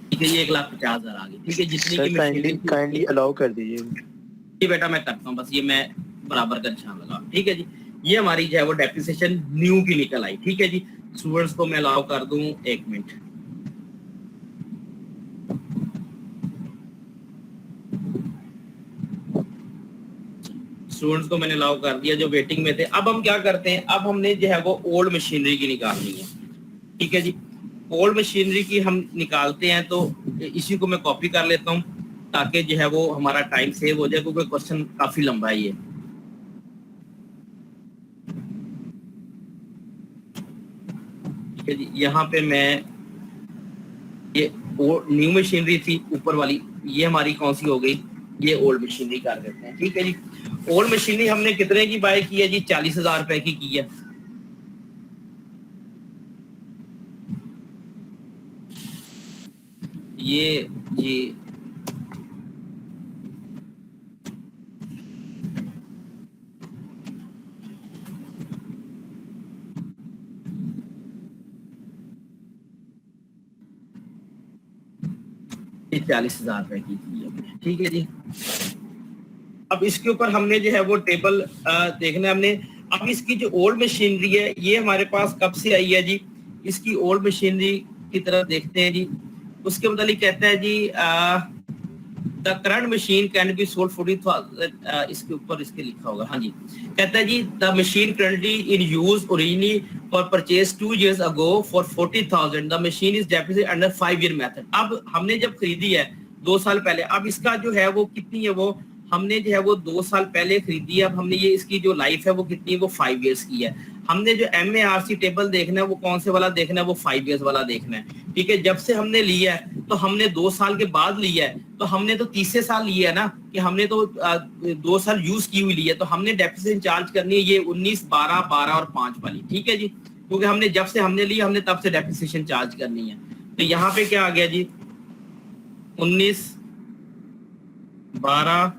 ठीक है, ये 1,50,000 आ गई, ठीक है। जितनी की काइंडली अलाउ कर दीजिए जी बेटा, मैं करता हूँ, बस ये मैं बराबर का निशान लगा, ठीक है जी। ये हमारी जो है वो डेप्रिसिएशन न्यू की निकल आई, ठीक है जी। स्टूडेंट्स को मैं अलाउ कर दूं 1 मिनट। स्टूडेंट्स को मैंने अलाउ कर दिया जो वेटिंग में थे। अब हम क्या करते हैं, अब हमने जो है वो ओल्ड मशीनरी की निकालनी है, ठीक है जी। ओल्ड मशीनरी की हम निकालते हैं, तो इसी को मैं कॉपी कर लेता हूँ ताकि जो है वो हमारा टाइम सेव हो जाए, क्योंकि क्वेश्चन काफी लंबा है ये। ठीक है जी, यहाँ पे मैं ये न्यू मशीनरी थी ऊपर वाली, ये हमारी कौन सी हो गई, ये ओल्ड मशीनरी कर देते हैं, ठीक है जी। ओल्ड मशीनरी हमने कितने की बाय की है जी, 40,000 रुपए की है। ये जी ये 40,000 रुपए की है, ठीक है जी। अब इसके ऊपर हमने जो है वो टेबल देखना है हमने। अब इसकी जो ओल्ड मशीनरी है ये हमारे पास कब से आई है जी, इसकी ओल्ड मशीनरी की तरफ देखते हैं जी। उसके मुतालिक कहता है जी the current machine can be sold 40,000, इसके ऊपर इसके लिखा होगा, हाँ जी। कहता है जी the machine currently in use originally for purchase 2 years ago for 40,000, the machine is depreciated under 5 year method. अब हमने जब खरीदी है 2 साल पहले, अब इसका जो है वो कितनी है, वो हमने जो है वो 2 साल पहले खरीदी है। अब हमने ये इसकी जो लाइफ है वो कितनी है, वो 5 years की है। हमने जो MARC टेबल देखना है वो कौन से वाला देखना है, वो 5 years वाला देखना है, ठीक है। जब से हमने लिया है तो हमने 2 साल के बाद लिया है, तो हमने तो तीसरे साल लिया है ना, कि हमने तो 2 साल यूज की हुई ली है, तो हमने डेप्रिसिएशन चार्ज करनी है ये 19, 12, 12 और 5 वाली, ठीक है जी। क्योंकि हमने जब से हमने लिया हमने तब से डेप्रिसिएशन चार्ज करनी है। तो यहाँ पे क्या आ गया जी, 19, 12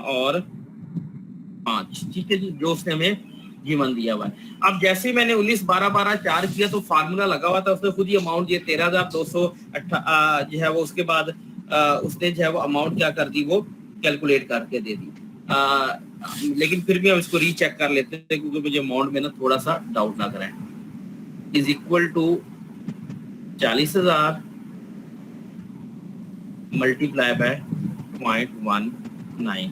और 5, ठीक है जी, जो उसने हमें जीवन दिया हुआ है। अब जैसे मैंने 19, 12, 12 चार्ज किया तो फार्मूला लगा हुआ था, उसने खुद ही अमाउंट दिया 13,208 जो है वो। उसके बाद उसने जो है वो अमाउंट क्या कर दी, वो कैलकुलेट करके दे दी। लेकिन फिर भी हम इसको रीचेक कर लेते हैं क्योंकि मुझे अमाउंट में ना थोड़ा सा डाउट लग रहा है। Is equal to 40,000 multiply by 0.19।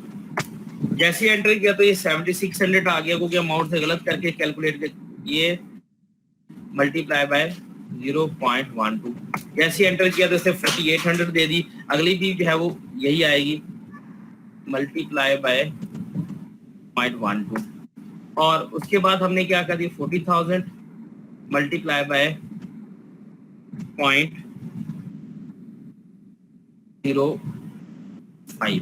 जैसे एंटर किया तो ये 7600 आ गया, क्योंकि अमाउंट से गलत करके कैलकुलेट कर, ये मल्टीप्लाई बाय 0.12। जैसे एंटर किया तो इसे 4800 दे दी। अगली भी जो है वो यही आएगी, मल्टीप्लाई बाय 0.12। और उसके बाद हमने क्या कर दिया, 40,000 मल्टीप्लाई बाय 0.05।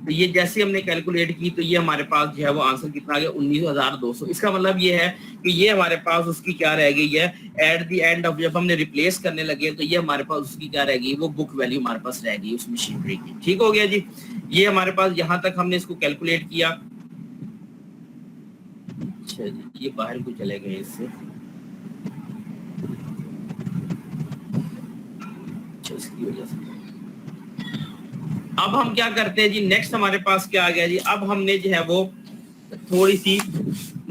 तो ये जैसे हमने कैलकुलेट की तो ये हमारे पास जो है वो आंसर कितना आ गया, 19,200। इसका मतलब ये है कि ये हमारे पास उसकी क्या रह गई है, एट द एंड ऑफ जब हमने रिप्लेस करने लगे तो ये हमारे पास उसकी क्या रह गई, वो बुक वैल्यू हमारे पास रह गई उस मशीनरी की। ठीक हो गया जी, ये हमारे पास यहाँ तक हमने इसको कैलकुलेट किया। अच्छा जी, ये बाहर को चले गए इससे, इसकी वजह से। अब हम क्या करते हैं जी, नेक्स्ट हमारे पास क्या आ गया जी, अब हमने जो है वो थोड़ी सी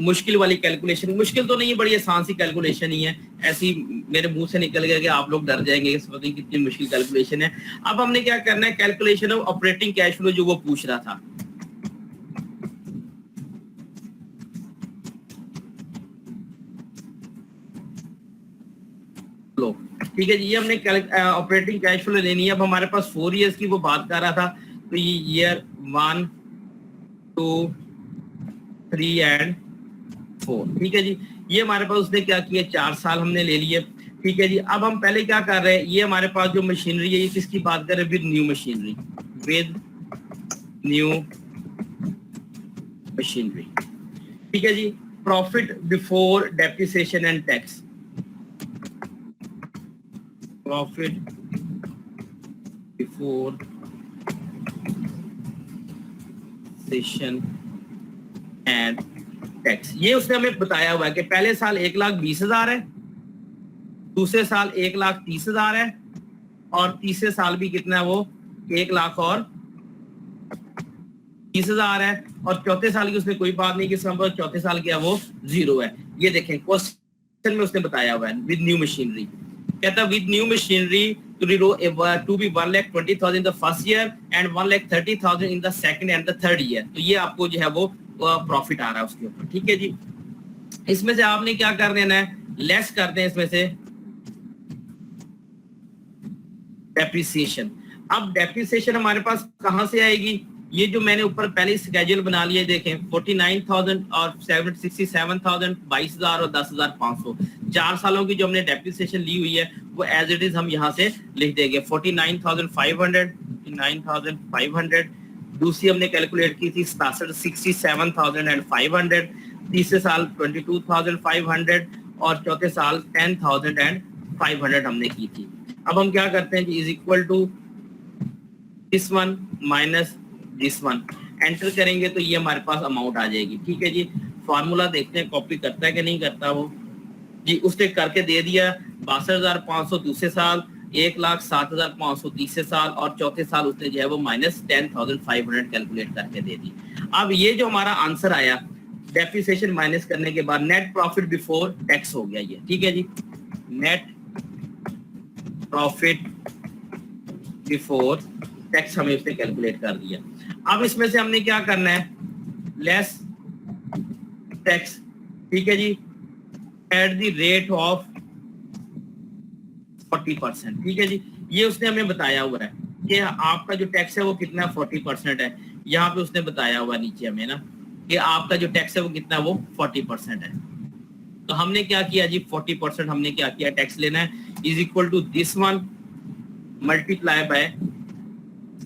मुश्किल वाली कैलकुलेशन, मुश्किल तो नहीं है, बड़ी आसान सी कैलकुलेशन ही है, ऐसी मेरे मुंह से निकल गया कि आप लोग डर जाएंगे इस पता नहीं कितनी मुश्किल कैलकुलेशन है। अब हमने क्या करना है, calculation of operating cash flow जो वो पूछ रहा था। लो ठीक है जी, ये हमने ऑपरेटिंग कैश फ्लो लेनी है। अब हमारे पास 4 ईयर्स की वो बात कर रहा था, तो ये ईयर 1 2 3 एंड 4, ठीक है जी। ये हमारे पास उसने क्या किया, 4 साल हमने ले लिए, ठीक है जी। अब हम पहले क्या कर रहे हैं, ये हमारे पास जो मशीनरी है ये किसकी बात कर रहे हैं, with new machinery, with new machinery, ठीक है जी। Profit before depreciation and tax, profit before session and tax, ये उसने हमें बताया हुआ है कि पहले साल 1,20,000 है, दूसरे साल 1,30,000 है, और तीसरे साल भी कितना है वो 1,30,000 है, और चौथे साल की उसने कोई बात नहीं कि चौथे साल क्या वो 0 है। ये देखें क्वेश्चन में उसने बताया हुआ है विद न्यू मशीनरी, कहता है with new machinery to be 1,20,000 in the first year and 1,30,000 in the second and the third year. तो ये आपको जो है वो प्रॉफिट आ रहा है उसके ऊपर, ठीक है जी। इसमें से आपने क्या कर देना है, लेस कर दें इसमें से डेप्रिसिएशन। अब डेप्रिसिएशन हमारे पास कहां से आएगी, ये जो मैंने ऊपर पहले स्केड्यूल बना लिया देखें, 49,000 और 67,000, 22,000 और 10,500, 4 सालों की जो हमने डेप्रिसिएशन ली हुई है वो एज इट इज हम यहाँ से लिख देंगे। 49,500, दूसरी हमने कैलकुलेट की थी 67,500, तीसरे साल 22,500 और चौथे साल 10,500 हमने की थी। अब हम क्या करते हैं जी, is equal to this one minus this one, enter करेंगे तो ये हमारे पास अमाउंट आ जाएगी, ठीक है जी। फॉर्मूला देखते हैं कॉपी करता है कि नहीं करता वो जी, उसने करके दे दिया 62,500 दूसरे साल, 1,07,500 तीसरे साल, और चौथे साल उसने जो है वो माइनस 10,500 कैलकुलेट करके दे दी। अब ये जो हमारा आंसर आया डेप्रिसिएशन माइनस करने के बाद नेट प्रॉफिट बिफोर टैक्स हो गया ये, ठीक है जी। नेट प्रॉफिट बिफोर टैक्स हमें उसने कैलकुलेट कर दिया। अब इसमें से हमने क्या करना है, लेस टैक्स, ठीक है जी, एट द रेट ऑफ 40%, ठीक है जी। ये उसने हमें बताया हुआ है कि आपका जो टैक्स है वो कितना 40% है। यहाँ पे उसने बताया हुआ नीचे हमें ना कि आपका जो टैक्स है वो कितना, वो 40% है। तो हमने क्या किया जी, 40% हमने क्या किया, टैक्स लेना है, is equal to this one multiply by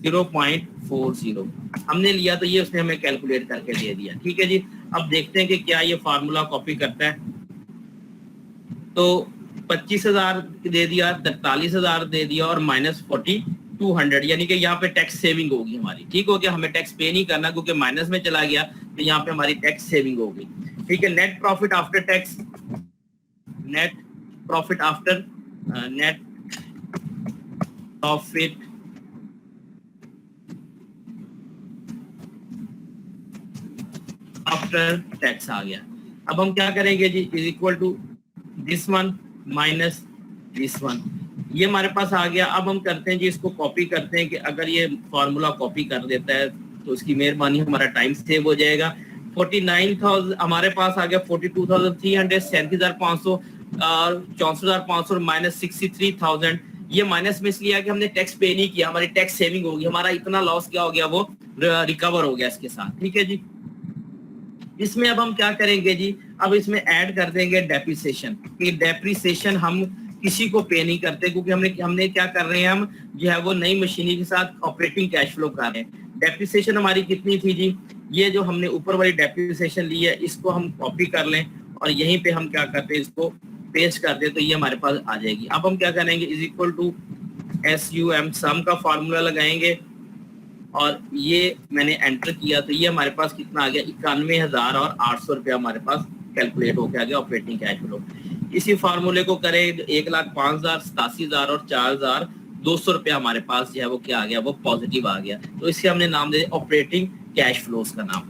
0.40 हमने लिया, तो ये उसने हमें कैलकुलेट करके दे दिया, ठीक है जी। अब देखते हैं कि क्या ये फार्मूला कॉपी करता है। तो 25,000 दे दिया, 43,000 दे दिया और माइनस 4,200, यानी कि यहाँ पे टैक्स सेविंग होगी हमारी, ठीक हो गया। हमें टैक्स पे नहीं करना क्योंकि माइनस में चला गया, तो यहाँ पे हमारी टैक्स सेविंग होगी, ठीक है। Net profit after tax, net profit after net profit after tax आ गया। अब हम क्या करेंगे जी, is equal to this one minus this one, ये हमारे पास आ गया। अब हम करते हैं जी, इसको कॉपी करते हैं कि अगर ये फॉर्मूला कॉपी कर देता है तो उसकी मेहरबानी, हमारा टाइम सेव हो जाएगा। 49,000 हमारे पास आ गया, 42,300, 37,500 और 64,500 माइनस 63,000। ये माइनस में इसलिए कि हमने टैक्स पे नहीं किया, हमारी टैक्स सेविंग होगी, हमारा इतना लॉस क्या हो गया वो रिकवर हो गया इसके साथ, ठीक है जी। इसमें अब हम क्या करेंगे जी, अब इसमें ऐड कर देंगे डेप्रिसिएशन। कि डेप्रिसिएशन हम किसी को पे नहीं करते क्योंकि हमने क्या कर रहे हैं, हम जो है वो नई मशीनरी के साथ ऑपरेटिंग कैश फ्लो कर रहे हैं। डेप्रिसिएशन हमारी कितनी थी जी, ये जो हमने ऊपर वाली डेप्रिसिएशन ली है इसको हम कॉपी कर लें और यहीं पे हम क्या करते हैं, इसको पेस्ट कर दे, तो ये हमारे पास आ जाएगी। अब हम क्या करेंगे, इज इक्वल टू SUM सम का फॉर्मूला लगाएंगे और ये मैंने एंटर किया, तो ये हमारे पास कितना आ गया, 91,800 रुपया हमारे पास कैलकुलेट होकर आ गया ऑपरेटिंग कैश फ्लो। इसी फार्मूले को करें 1,05,000, 87,000 और 4,000 200 रुपया हमारे पास जो है वो क्या आ गया, वो पॉजिटिव आ गया। तो इससे हमने नाम दे ऑपरेटिंग कैश फ्लोज का नाम।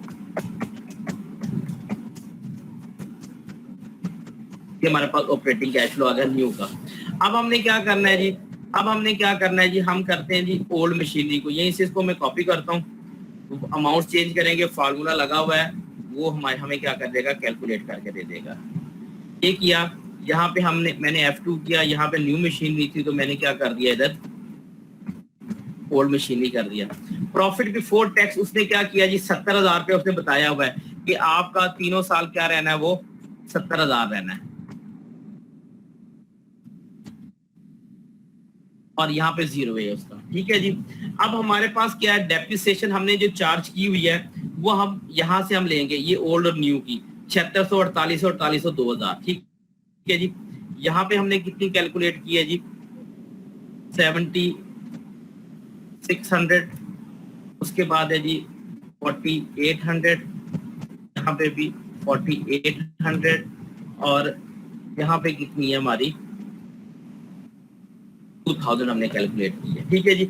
ये हमारे पास ऑपरेटिंग कैश फ्लो आ गया न्यू का। अब हमने क्या करना है जी, अब हमने क्या करना है जी, हम करते हैं जी ओल्ड मशीनरी को। यहीं से इसको मैं कॉपी करता हूँ, अमाउंट चेंज करेंगे, फार्मूला लगा हुआ है वो हमें क्या कर देगा, कैलकुलेट करके दे देगा। ये किया, यहाँ पे मैंने F2 किया, यहाँ पे न्यू मशीनरी थी तो मैंने क्या कर दिया, इधर ओल्ड मशीनरी कर दिया। प्रॉफिट बिफोर टैक्स उसने क्या किया जी, 70,000 रुपये उसने बताया हुआ है कि आपका तीनों साल क्या रहना है, वो 70,000 रहना है। और यहाँ पे 0 है उसका, ठीक है जी। अब हमारे पास क्या है, डेप्रिसिएशन हमने जो चार्ज की हुई है वो हम यहाँ से हम लेंगे, ये ओल्ड और न्यू की 7600, 4800, 4800, 2000, ठीक है जी। यहाँ पे हमने कितनी कैलकुलेट की है जी, 7600, उसके बाद है जी 4800, यहाँ पे भी 4800, और यहाँ पे कितनी है हमारी 2000 हमने कैलकुलेट की है, ठीक है जी।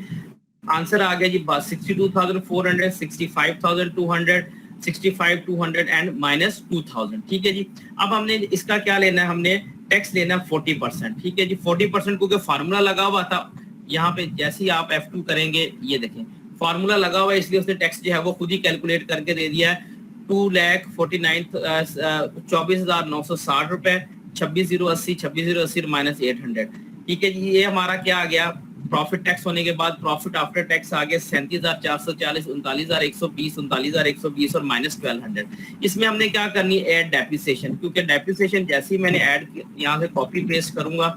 आंसर आ गया जी 62,400, 65,200, 65,200 एंड माइनस 2000, ठीक है जी। अब हमने इसका क्या लेना है, हमने टैक्स लेना है 40%, ठीक है जी। 40% क्योंकि फार्मूला लगा हुआ था यहाँ पे, जैसे ही आप F2 करेंगे, ये देखें फार्मूला लगा हुआ है, इसलिए उसने टैक्स जो है वो खुद ही कैलकुलेट करके दे दिया है। 2,24,960 रुपए, 26,080, 26,080 माइनस 800, ठीक है जी। ये हमारा क्या आ गया, प्रॉफिट टैक्स होने के बाद प्रॉफिट आफ्टर टैक्स आ गया 37,440, 39,120, 39,120 और माइनस 1200। इसमें हमने क्या करनी है, ऐड डेप्रिसिएशन, क्योंकि डेप्रिसिएशन जैसे ही मैंने ऐड यहाँ से कॉपी पेस्ट करूंगा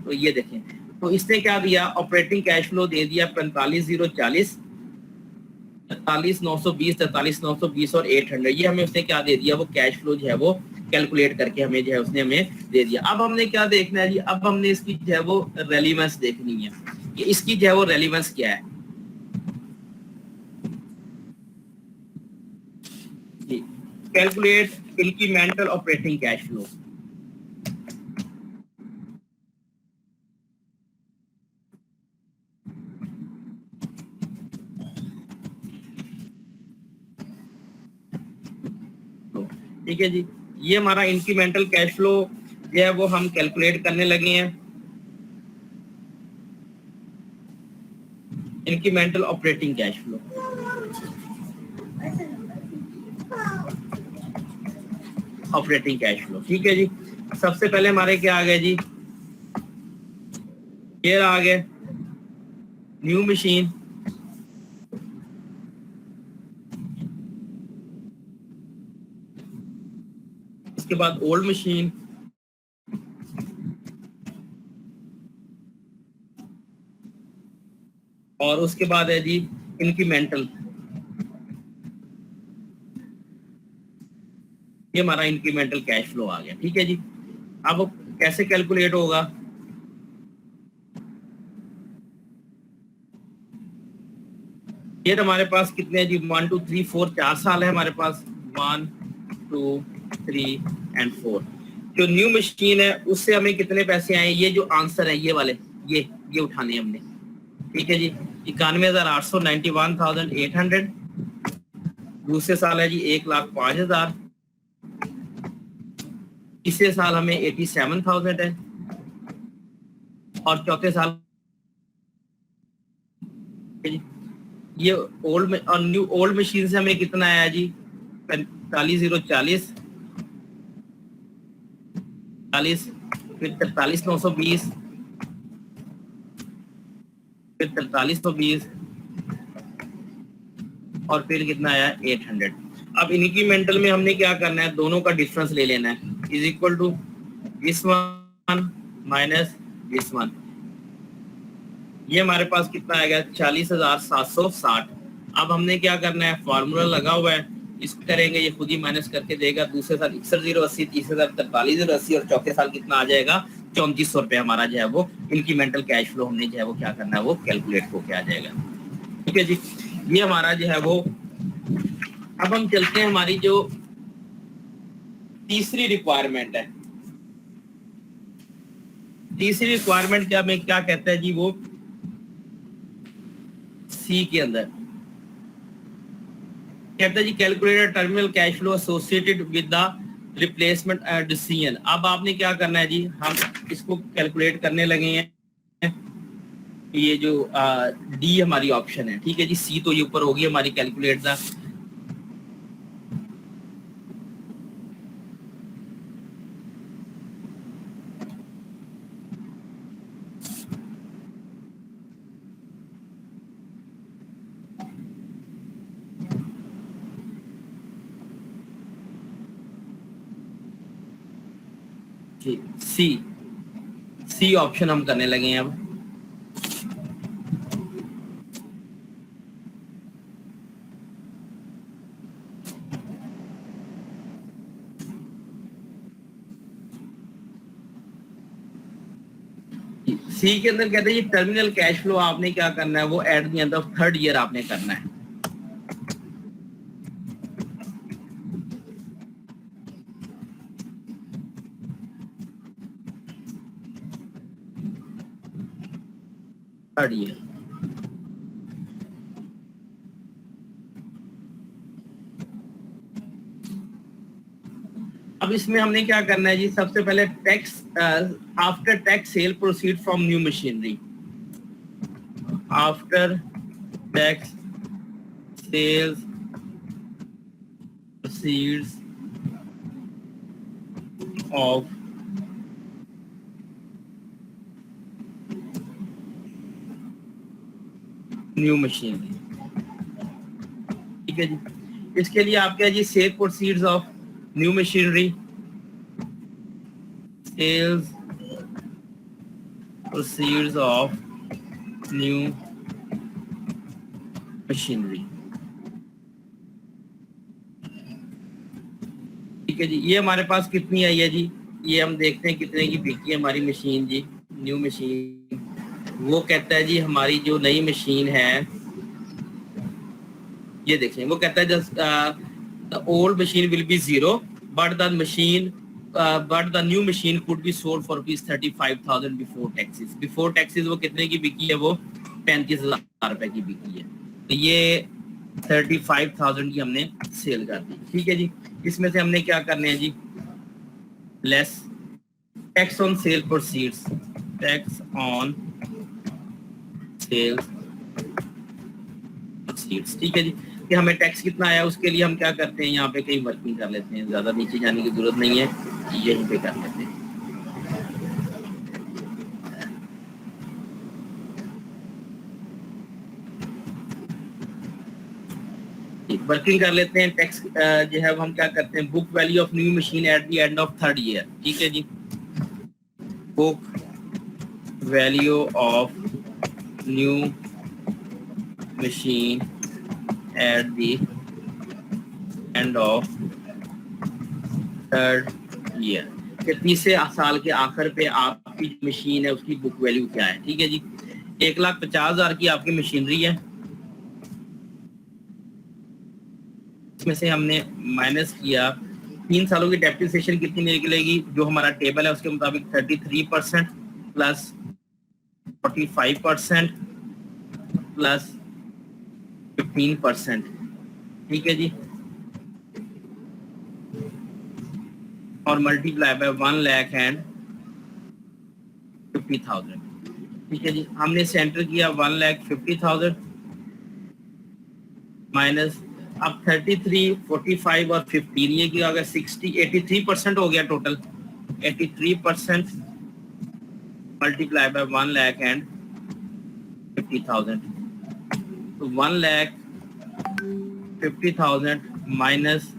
तो ये देखें, तो इसने क्या दिया, ऑपरेटिंग कैश फ्लो दे दिया 45,040, 43,920, 43,920 और 800। ये हमें उसने क्या दे दिया, वो कैश फ्लो जो है वो कैलकुलेट करके हमें जो है उसने हमें दे दिया। अब हमने क्या देखना है जी, अब हमने इसकी जो है वो रेलिवेंस देखनी है कि इसकी जो है वो रेलिवेंस क्या है जी। Calculate incremental operating cash flow. ठीक है जी, ये हमारा इंक्रीमेंटल कैश फ्लो जो है वो हम कैलकुलेट करने लगे हैं। Incremental operating cash flow, operating cash flow, ठीक है जी। सबसे पहले हमारे क्या आ गए जी, ये आ गए न्यू मशीन, इसके बाद ओल्ड मशीन, और उसके बाद है जी इंक्रीमेंटल। ये हमारा इंक्रीमेंटल कैश फ्लो आ गया, ठीक है जी। अब कैसे कैलकुलेट होगा, ये हमारे पास कितने हैं जी, 1 2 3 4, 4 साल है हमारे पास, 1 2 3 एंड 4। जो न्यू मशीन है उससे हमें कितने पैसे आए, ये जो आंसर है ये वाले, ये उठाने हमने, ठीक है जी। 91,800, 91,800। दूसरे साल है जी 1,05,000। तीसरे साल हमें 87,000 है, और चौथे साल ये ओल्ड और न्यू ओल्ड मशीन से हमें कितना आया जी, 45,040, 40, फिर 43,920, फिर 43,120, और फिर कितना आया 800। अब इंक्रीमेंटल में हमने क्या करना है, दोनों का डिफरेंस ले लेना है, is equal to this one minus this one. ये हमारे पास कितना आएगा, 40,760। अब हमने क्या करना है, फार्मूला लगा हुआ है, इसको करेंगे, ये खुद ही माइनस करके देगा। दूसरे साल 61,080, तीसरे साल 43,080, और चौथे साल कितना आ जाएगा, 3400 रुपये हमारा जो है वो इंक्रीमेंटल कैश फ्लो हमने जो है वो क्या करना है, वो कैलकुलेट होके आ जाएगा, ठीक है जी। ये हमारा जो है वो, अब हम चलते हैं हमारी जो तीसरी रिक्वायरमेंट है। तीसरी रिक्वायरमेंट क्या में क्या कहता है जी, वो सी के अंदर कहता है जी calculator terminal cash flow associated with the replacement decision. अब आपने क्या करना है जी, हम इसको कैलकुलेट करने लगे हैं। ये जो डी हमारी ऑप्शन है, ठीक है जी, सी तो ये ऊपर होगी हमारी calculate the C, C option हम करने लगे हैं अब। सी के अंदर कहते हैं ये टर्मिनल कैश फ्लो आपने क्या करना है, वो eight the end of third year आपने करना है। थर्ड ईयर अब इसमें हमने क्या करना है जी, सबसे पहले tax after tax sale proceed from new machinery, after tax sales proceeds of new machinery, ठीक है जी। इसके लिए आप क्या जी, sale proceeds of new machinery, sales proceeds of new machinery, ठीक है जी। ये हमारे पास कितनी आई है जी, ये हम देखते हैं कितने की बिकी है हमारी मशीन जी, न्यू मशीन। वो कहता है जी हमारी जो नई मशीन है, ये देखें, वो कहता है just the old machine will be 0 but the machine but the new machine could be sold for ₹35,000 before taxes. Before taxes वो कितने की बिकी है, वो 35,000 रुपए की बिकी है। तो ये 35,000 की हमने सेल कर दी, ठीक है जी। इसमें से हमने क्या करने हैं जी, less tax on sale proceeds, tax on sales proceeds, ठीक है जी। कि हमें टैक्स कितना आया उसके लिए हम क्या करते हैं, यहाँ पे कहीं वर्किंग कर लेते हैं, ज्यादा नीचे जाने की जरूरत नहीं है, यहीं पे कर लेते हैं। वर्किंग कर लेते हैं। टैक्स जो है हम क्या करते हैं, book value of new machine at the end of third year, ठीक है जी। Book value of new machine at the end of third year, कि तीसरे साल के आखिर पे आपकी मशीन है उसकी बुक वैल्यू क्या है, ठीक है जी। 1,50,000 की आपकी मशीनरी है, इसमें से हमने माइनस किया 3 सालों की डेप्रिसिएशन कितनी निकलेगी, जो हमारा टेबल है उसके मुताबिक 33% प्लस 45% प्लस 15%, ठीक है जी, और मल्टीप्लाई बाय 1,50,000, ठीक है जी। हमने सेंटर किया 1,50,000 माइनस अब 33, 45 और 15, ये क्या होगा 60, 83% हो गया टोटल। 83% मल्टीप्लाई बाय 1,50,000, तो 1,50,000 minus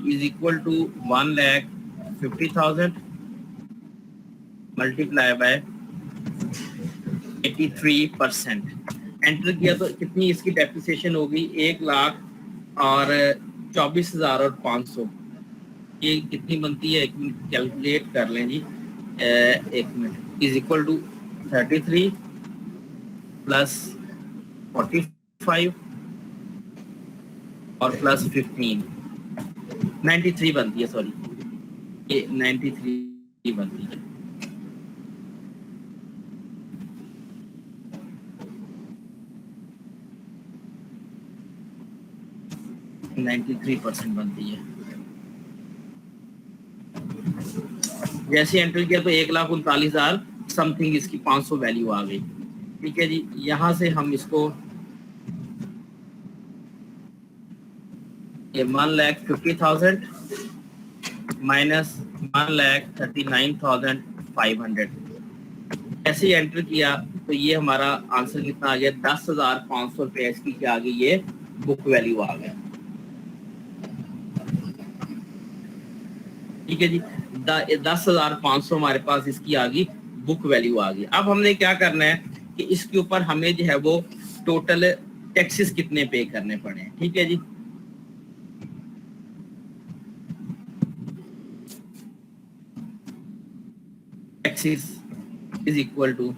is equal to 1,50,000 multiply by 83%। Enter किया तो कितनी इसकी डेप्रिसिएशन होगी, 1,00,000 और 24,500, ये कितनी बनती है, एक मिनट कैलकुलेट कर लें जी, एक minute, is equal to 33 plus 45 और प्लस 15, 93 बनती है, सॉरी ये 93 बनती है। 93% बनती है। जैसे एंटर किया तो 1,39,000 समथिंग इसकी 500 वैल्यू आ गई। ठीक है जी, यहां से हम इसको ये 1,50,000 माइनस 1,39,500 ऐसे ही एंटर किया तो ये हमारा आंसर कितना आ गया, 10,500 रुपये इसकी क्या आ गई, ये बुक वैल्यू आ गया। ठीक है जी, 10,500 हमारे पास इसकी आ गई, बुक वैल्यू आ गई। अब हमने क्या करना है कि इसके ऊपर हमें जो है वो टोटल टैक्सेस कितने पे करने पड़े। ठीक है जी, टैक्सेस इज इक्वल टू,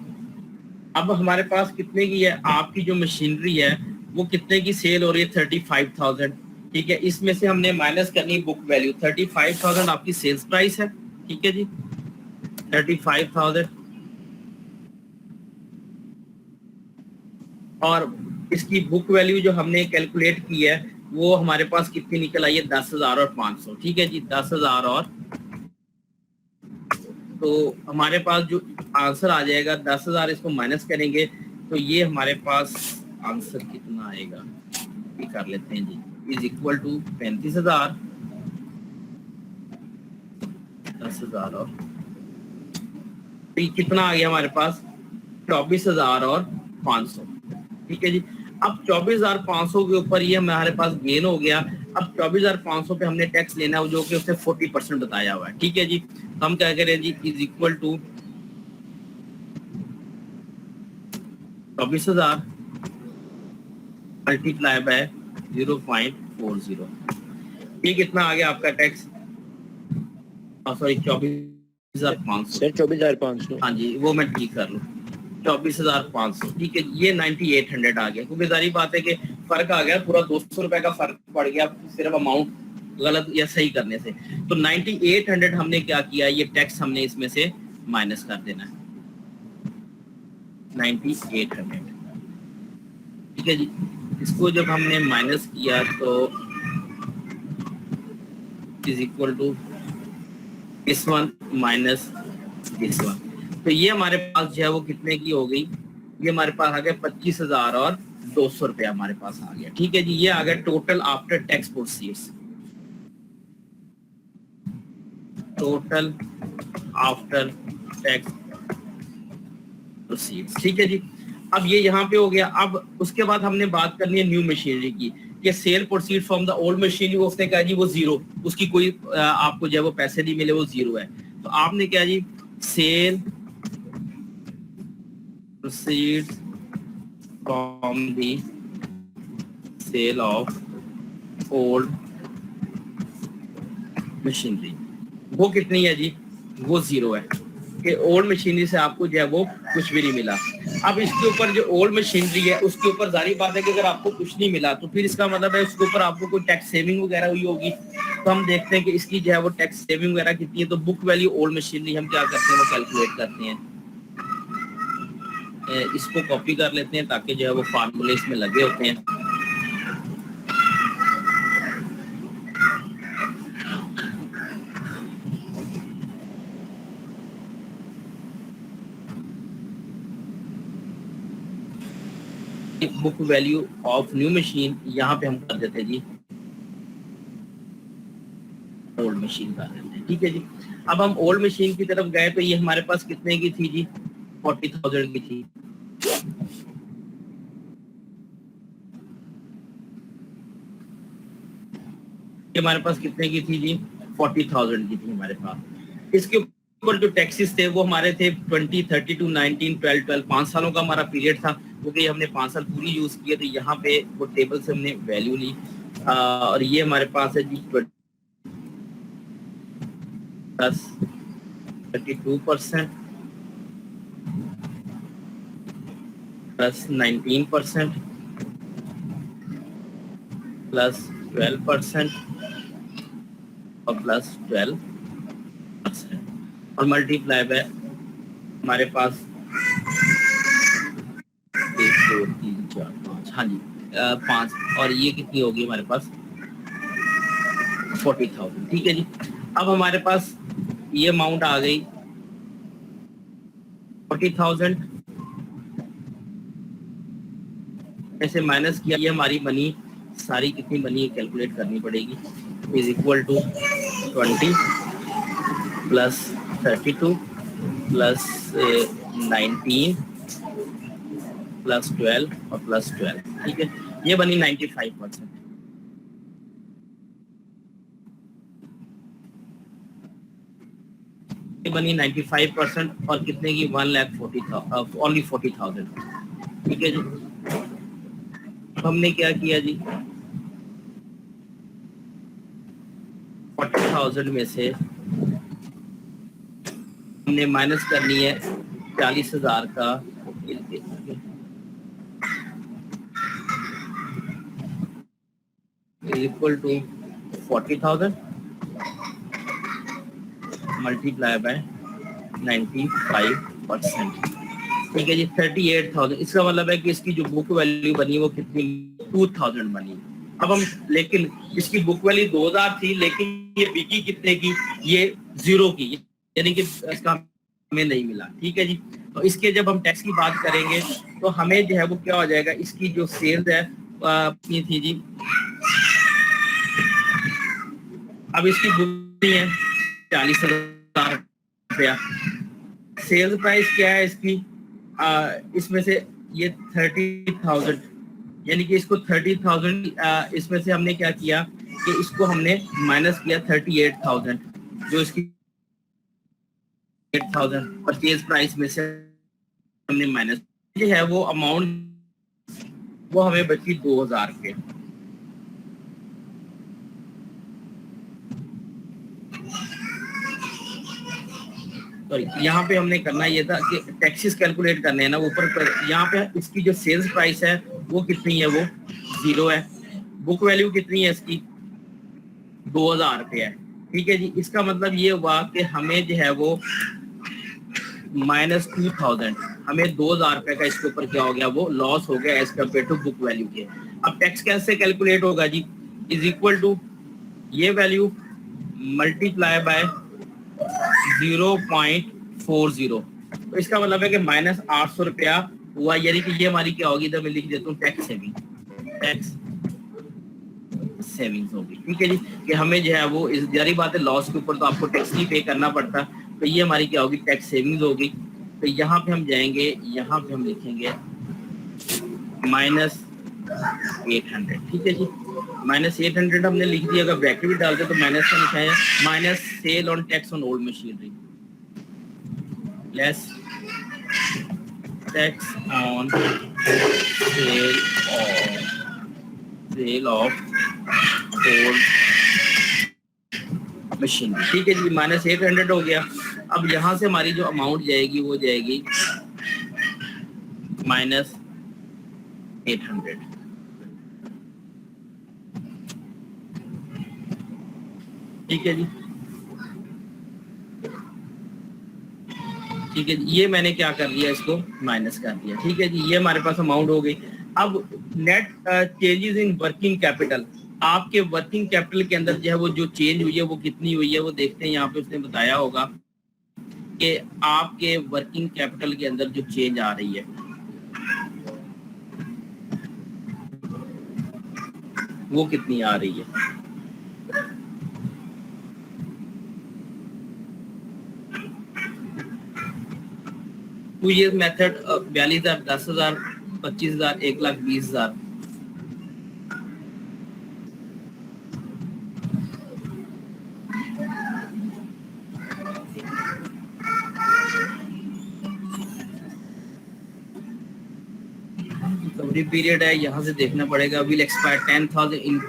अब हमारे पास कितने की है, आपकी जो मशीनरी है वो कितने की सेल हो रही है, 35,000। ठीक है, इसमें से हमने माइनस करनी बुक वैल्यू, 35,000 आपकी सेल्स प्राइस है। ठीक है जी, 35,000 और इसकी बुक वैल्यू जो हमने कैलकुलेट की है वो हमारे पास कितनी निकल आई है, 10,000 और 500। ठीक है जी, 10,000 और, तो हमारे पास जो आंसर आ जाएगा 10,000, इसको माइनस करेंगे तो ये हमारे पास आंसर कितना आएगा, ये कर लेते हैं जी, इज इक्वल टू 35,000, 10,000 और तो ये कितना आ गया हमारे पास, 24,000 और 500। ठीक है जी, अब 24,500 के ऊपर ये हमारे पास गेन हो गया। अब 24,500 पे हमने टैक्स लेना है जो कि उसने 40% बताया हुआ है। ठीक है जी, हम क्या करें जी, is equal to 24,000 multiply by 0.40, ये कितना आ गया आपका टैक्स, सॉरी 24,500 सर 24,500। हाँ जी, वो मैं ठीक कर लूँ, 24,500। ठीक है, ये 9,800 आ गया, क्योंकि सारी बात है कि फर्क आ गया, पूरा 200 रुपए का फर्क पड़ गया सिर्फ अमाउंट गलत या सही करने से। तो 9,800 हमने क्या किया, ये टैक्स हमने इसमें से माइनस कर देना है, 9,800। ठीक है जी, इसको जब हमने माइनस किया तो is equal to this one minus this one, तो ये हमारे पास जो है वो कितने की हो गई, ये हमारे पास आ गया 25,000 और 200 रुपया हमारे पास आ गया। ठीक है जी, ये आ गया total after tax proceeds, total after tax proceeds. ठीक है जी, अब ये यहाँ पे हो गया। अब उसके बाद हमने बात करनी है न्यू मशीनरी की, कि cell proceed from the old machinery, उसने कहा जी वो जीरो, उसकी कोई आपको जो है वो पैसे नहीं मिले, वो जीरो है। तो आपने क्या जी, cell proceeds from the sale of old machinery, वो कितनी है जी, वो जीरो है, कि ओल्ड मशीनरी से आपको जो है वो कुछ भी नहीं मिला। अब इसके ऊपर जो ओल्ड मशीनरी है उसके ऊपर जारी बात है कि अगर आपको कुछ नहीं मिला तो फिर इसका मतलब है उसके ऊपर आपको कोई टैक्स सेविंग वगैरह हुई होगी। तो हम देखते हैं कि इसकी जो है वो टैक्स सेविंग वगैरह कितनी है। तो बुक वैल्यू ओल्ड मशीनरी हम क्या करते हैं, वो कैलकुलेट करते हैं। इसको कॉपी कर लेते हैं ताकि जो है वो फार्मूले इसमें लगे होते हैं। Book value of new machine यहाँ पे हम कर देते हैं जी, ओल्ड मशीन कर देते हैं। ठीक है जी, अब हम ओल्ड मशीन की तरफ गए तो ये हमारे पास कितने की थी जी, 40,000 की थी। हमारे पास कितने की थी जी, 40,000 की थी हमारे पास। इसके ऊपर जो टैक्सेस थे वो हमारे थे 20, 32, 19, 12, 12, 5 सालों का हमारा पीरियड था, क्योंकि हमने 5 साल पूरी यूज किए। तो यहाँ पे वो टेबल से हमने वैल्यू ली और ये हमारे पास है जी 32% प्लस 19% प्लस 12% और प्लस 12% और मल्टीप्लाई बाय हमारे पास 1, 2, 3, 4, 5, हाँ जी 5, और ये कितनी होगी हमारे पास 40,000। ठीक है जी, अब हमारे पास ये अमाउंट आ गई 40,000 ऐसे माइनस किया, ये हमारी बनी सारी कितनी बनी कैलकुलेट करनी पड़ेगी, is equal to 20 plus 32 plus 19 plus 12 और प्लस 12। ठीक है, ये बनी 95%। ये बनी 95% और कितने की 1,40,000 ओनली 40,000। ठीक है जी, हमने क्या किया जी, 40,000 में से हमने माइनस करनी है 40,000 का इक्वल टू 40,000 मल्टीप्लाई बाय 95%। ठीक है जी, 38,000। इसका मतलब है कि इसकी जो बुक वैल्यू बनी वो कितनी, 2,000 बनी। अब हम, लेकिन इसकी बुक वैल्यू 2,000 थी, लेकिन ये बिकी कितने की, ये 0 की, यानी कि इसका हमें नहीं मिला। ठीक है जी, तो इसके जब हम टैक्स की बात करेंगे तो हमें जो है वो क्या हो जाएगा, इसकी जो सेल्स है कितनी थी जी, अब इसकी बुक नहीं है 40,000 रुपया, सेल्स प्राइस क्या है इसकी, इसमें से ये 30,000, यानी कि इसको 30,000 इसमें से हमने क्या किया कि इसको हमने माइनस किया 38,000, जो इसकी 8,000 परचेज प्राइस में से हमने माइनस, जो है वो अमाउंट वो हमें बची 2,000 के। सॉरी, यहाँ पे हमने करना ये था कि टैक्सेस कैलकुलेट करने हैं ना ऊपर पर, यहाँ पे इसकी जो सेल्स प्राइस है वो कितनी है, वो 0 है, बुक वैल्यू कितनी है इसकी 2,000 रुपये है। ठीक है जी, इसका मतलब ये हुआ कि हमें जो है वो -2,000, हमें 2,000 रुपये का इसके ऊपर क्या हो गया, वो लॉस हो गया as compare to book value के। अब टैक्स कैसे कैलकुलेट होगा जी, इज इक्वल टू ये वैल्यू मल्टीप्लाई बाय 0.40, तो इसका मतलब है कि -800 रुपया हुआ, यानी कि ये हमारी क्या होगी, इधर मैं लिख देता हूँ टैक्स सेविंग, टैक्स सेविंग्स होगी। ठीक है जी, कि हमें जो है वो इस जारी बात है लॉस के ऊपर तो आपको टैक्स नहीं पे करना पड़ता, तो ये हमारी क्या होगी, टैक्स सेविंग्स होगी। तो यहाँ पे हम जाएंगे, यहाँ पे हम लिखेंगे -800। ठीक है जी, -800 हमने लिख दिया, अगर ब्रैकेट भी डालते तो माइनस का निशान है, minus cell on tax on old machinery, less tax on cell of old machine. ठीक है जी, -800 हो गया। अब यहाँ से हमारी जो अमाउंट जाएगी वो जाएगी -800। ठीक है जी, ठीक है जी, ये मैंने क्या कर दिया, इसको माइनस कर दिया। ठीक है जी, ये हमारे पास अमाउंट हो गई। अब net changes in working capital, आपके वर्किंग कैपिटल के अंदर जो है वो जो चेंज हुई है वो कितनी हुई है वो देखते हैं। यहाँ पे उसने बताया होगा कि आपके वर्किंग कैपिटल के अंदर जो चेंज आ रही है वो कितनी आ रही है। Two year method 42,000, 10,000, 25,000, 1,20,000। Recovery period है, यहाँ से देखना पड़ेगा, विल एक्सपायर 10,000 इन,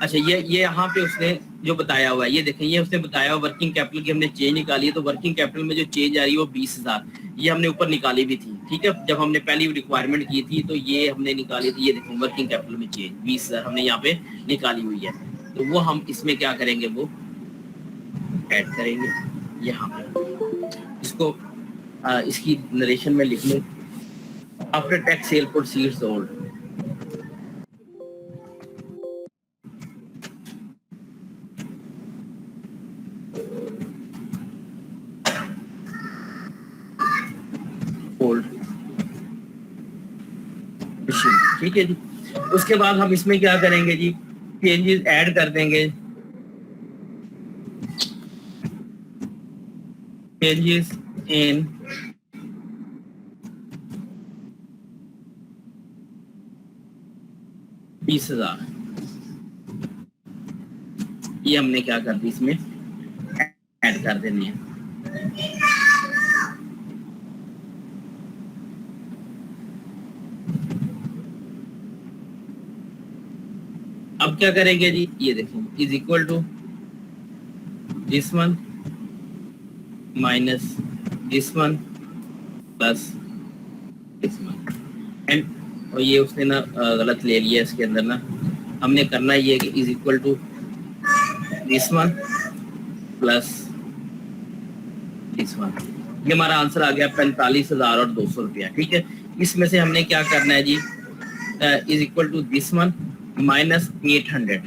अच्छा ये यहाँ पे उसने जो बताया हुआ है, ये देखें, ये उसने बताया हुआ वर्किंग कैपिटल की हमने चेंज निकाली है, तो वर्किंग कैपिटल में जो चेंज आ रही है वो 20,000, ये हमने ऊपर निकाली भी थी। ठीक है, जब हमने पहली रिक्वायरमेंट की थी तो ये हमने निकाली थी, ये देखो वर्किंग कैपिटल में चेंज 20,000 हमने यहाँ पे निकाली हुई है, तो वो हम इसमें क्या करेंगे, वो ऐड करेंगे यहाँ पे। इसको इसकी नरेशन में लिख लूँ, after tax cell proceeds sold, ठीक है जी। उसके बाद हम इसमें क्या करेंगे जी, चेंजेस ऐड कर देंगे, चेंजेस इन $20,000, ये हमने क्या कर दी इसमें ऐड कर देनी है। अब क्या करेंगे जी, ये देखें is equal to this one minus this one plus this one, and और ये उसने ना गलत ले लिया इसके अंदर ना, हमने करना ये है कि is equal to this one plus this one. ये हमारा आंसर आ गया 45,200 रुपया। ठीक है, इसमें से हमने क्या करना है जी, is equal to this one minus 800,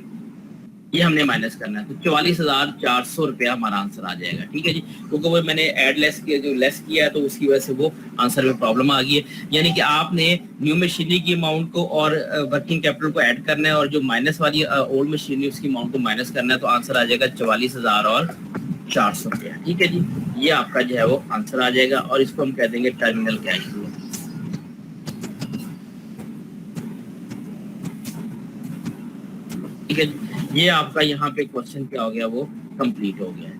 ये हमने माइनस करना है, तो 44,400 रुपया हमारा आंसर आ जाएगा। ठीक है जी, क्योंकि वो मैंने एड लेस किया, जो लेस किया है तो उसकी वजह से वो आंसर में प्रॉब्लम आ गई है। यानी कि आपने न्यू मशीनरी की अमाउंट को और वर्किंग कैपिटल को ऐड करना है, और जो माइनस वाली ओल्ड मशीनरी उसकी अमाउंट को माइनस करना है, तो आंसर आ जाएगा 44,400 रुपया। ठीक है जी, ये आपका जो है वो आंसर आ जाएगा, और इसको हम कह देंगे टर्मिनल कैश फ्लो। ठीक है, ये आपका यहाँ पे क्वेश्चन क्या हो गया, वो कंप्लीट हो गया है।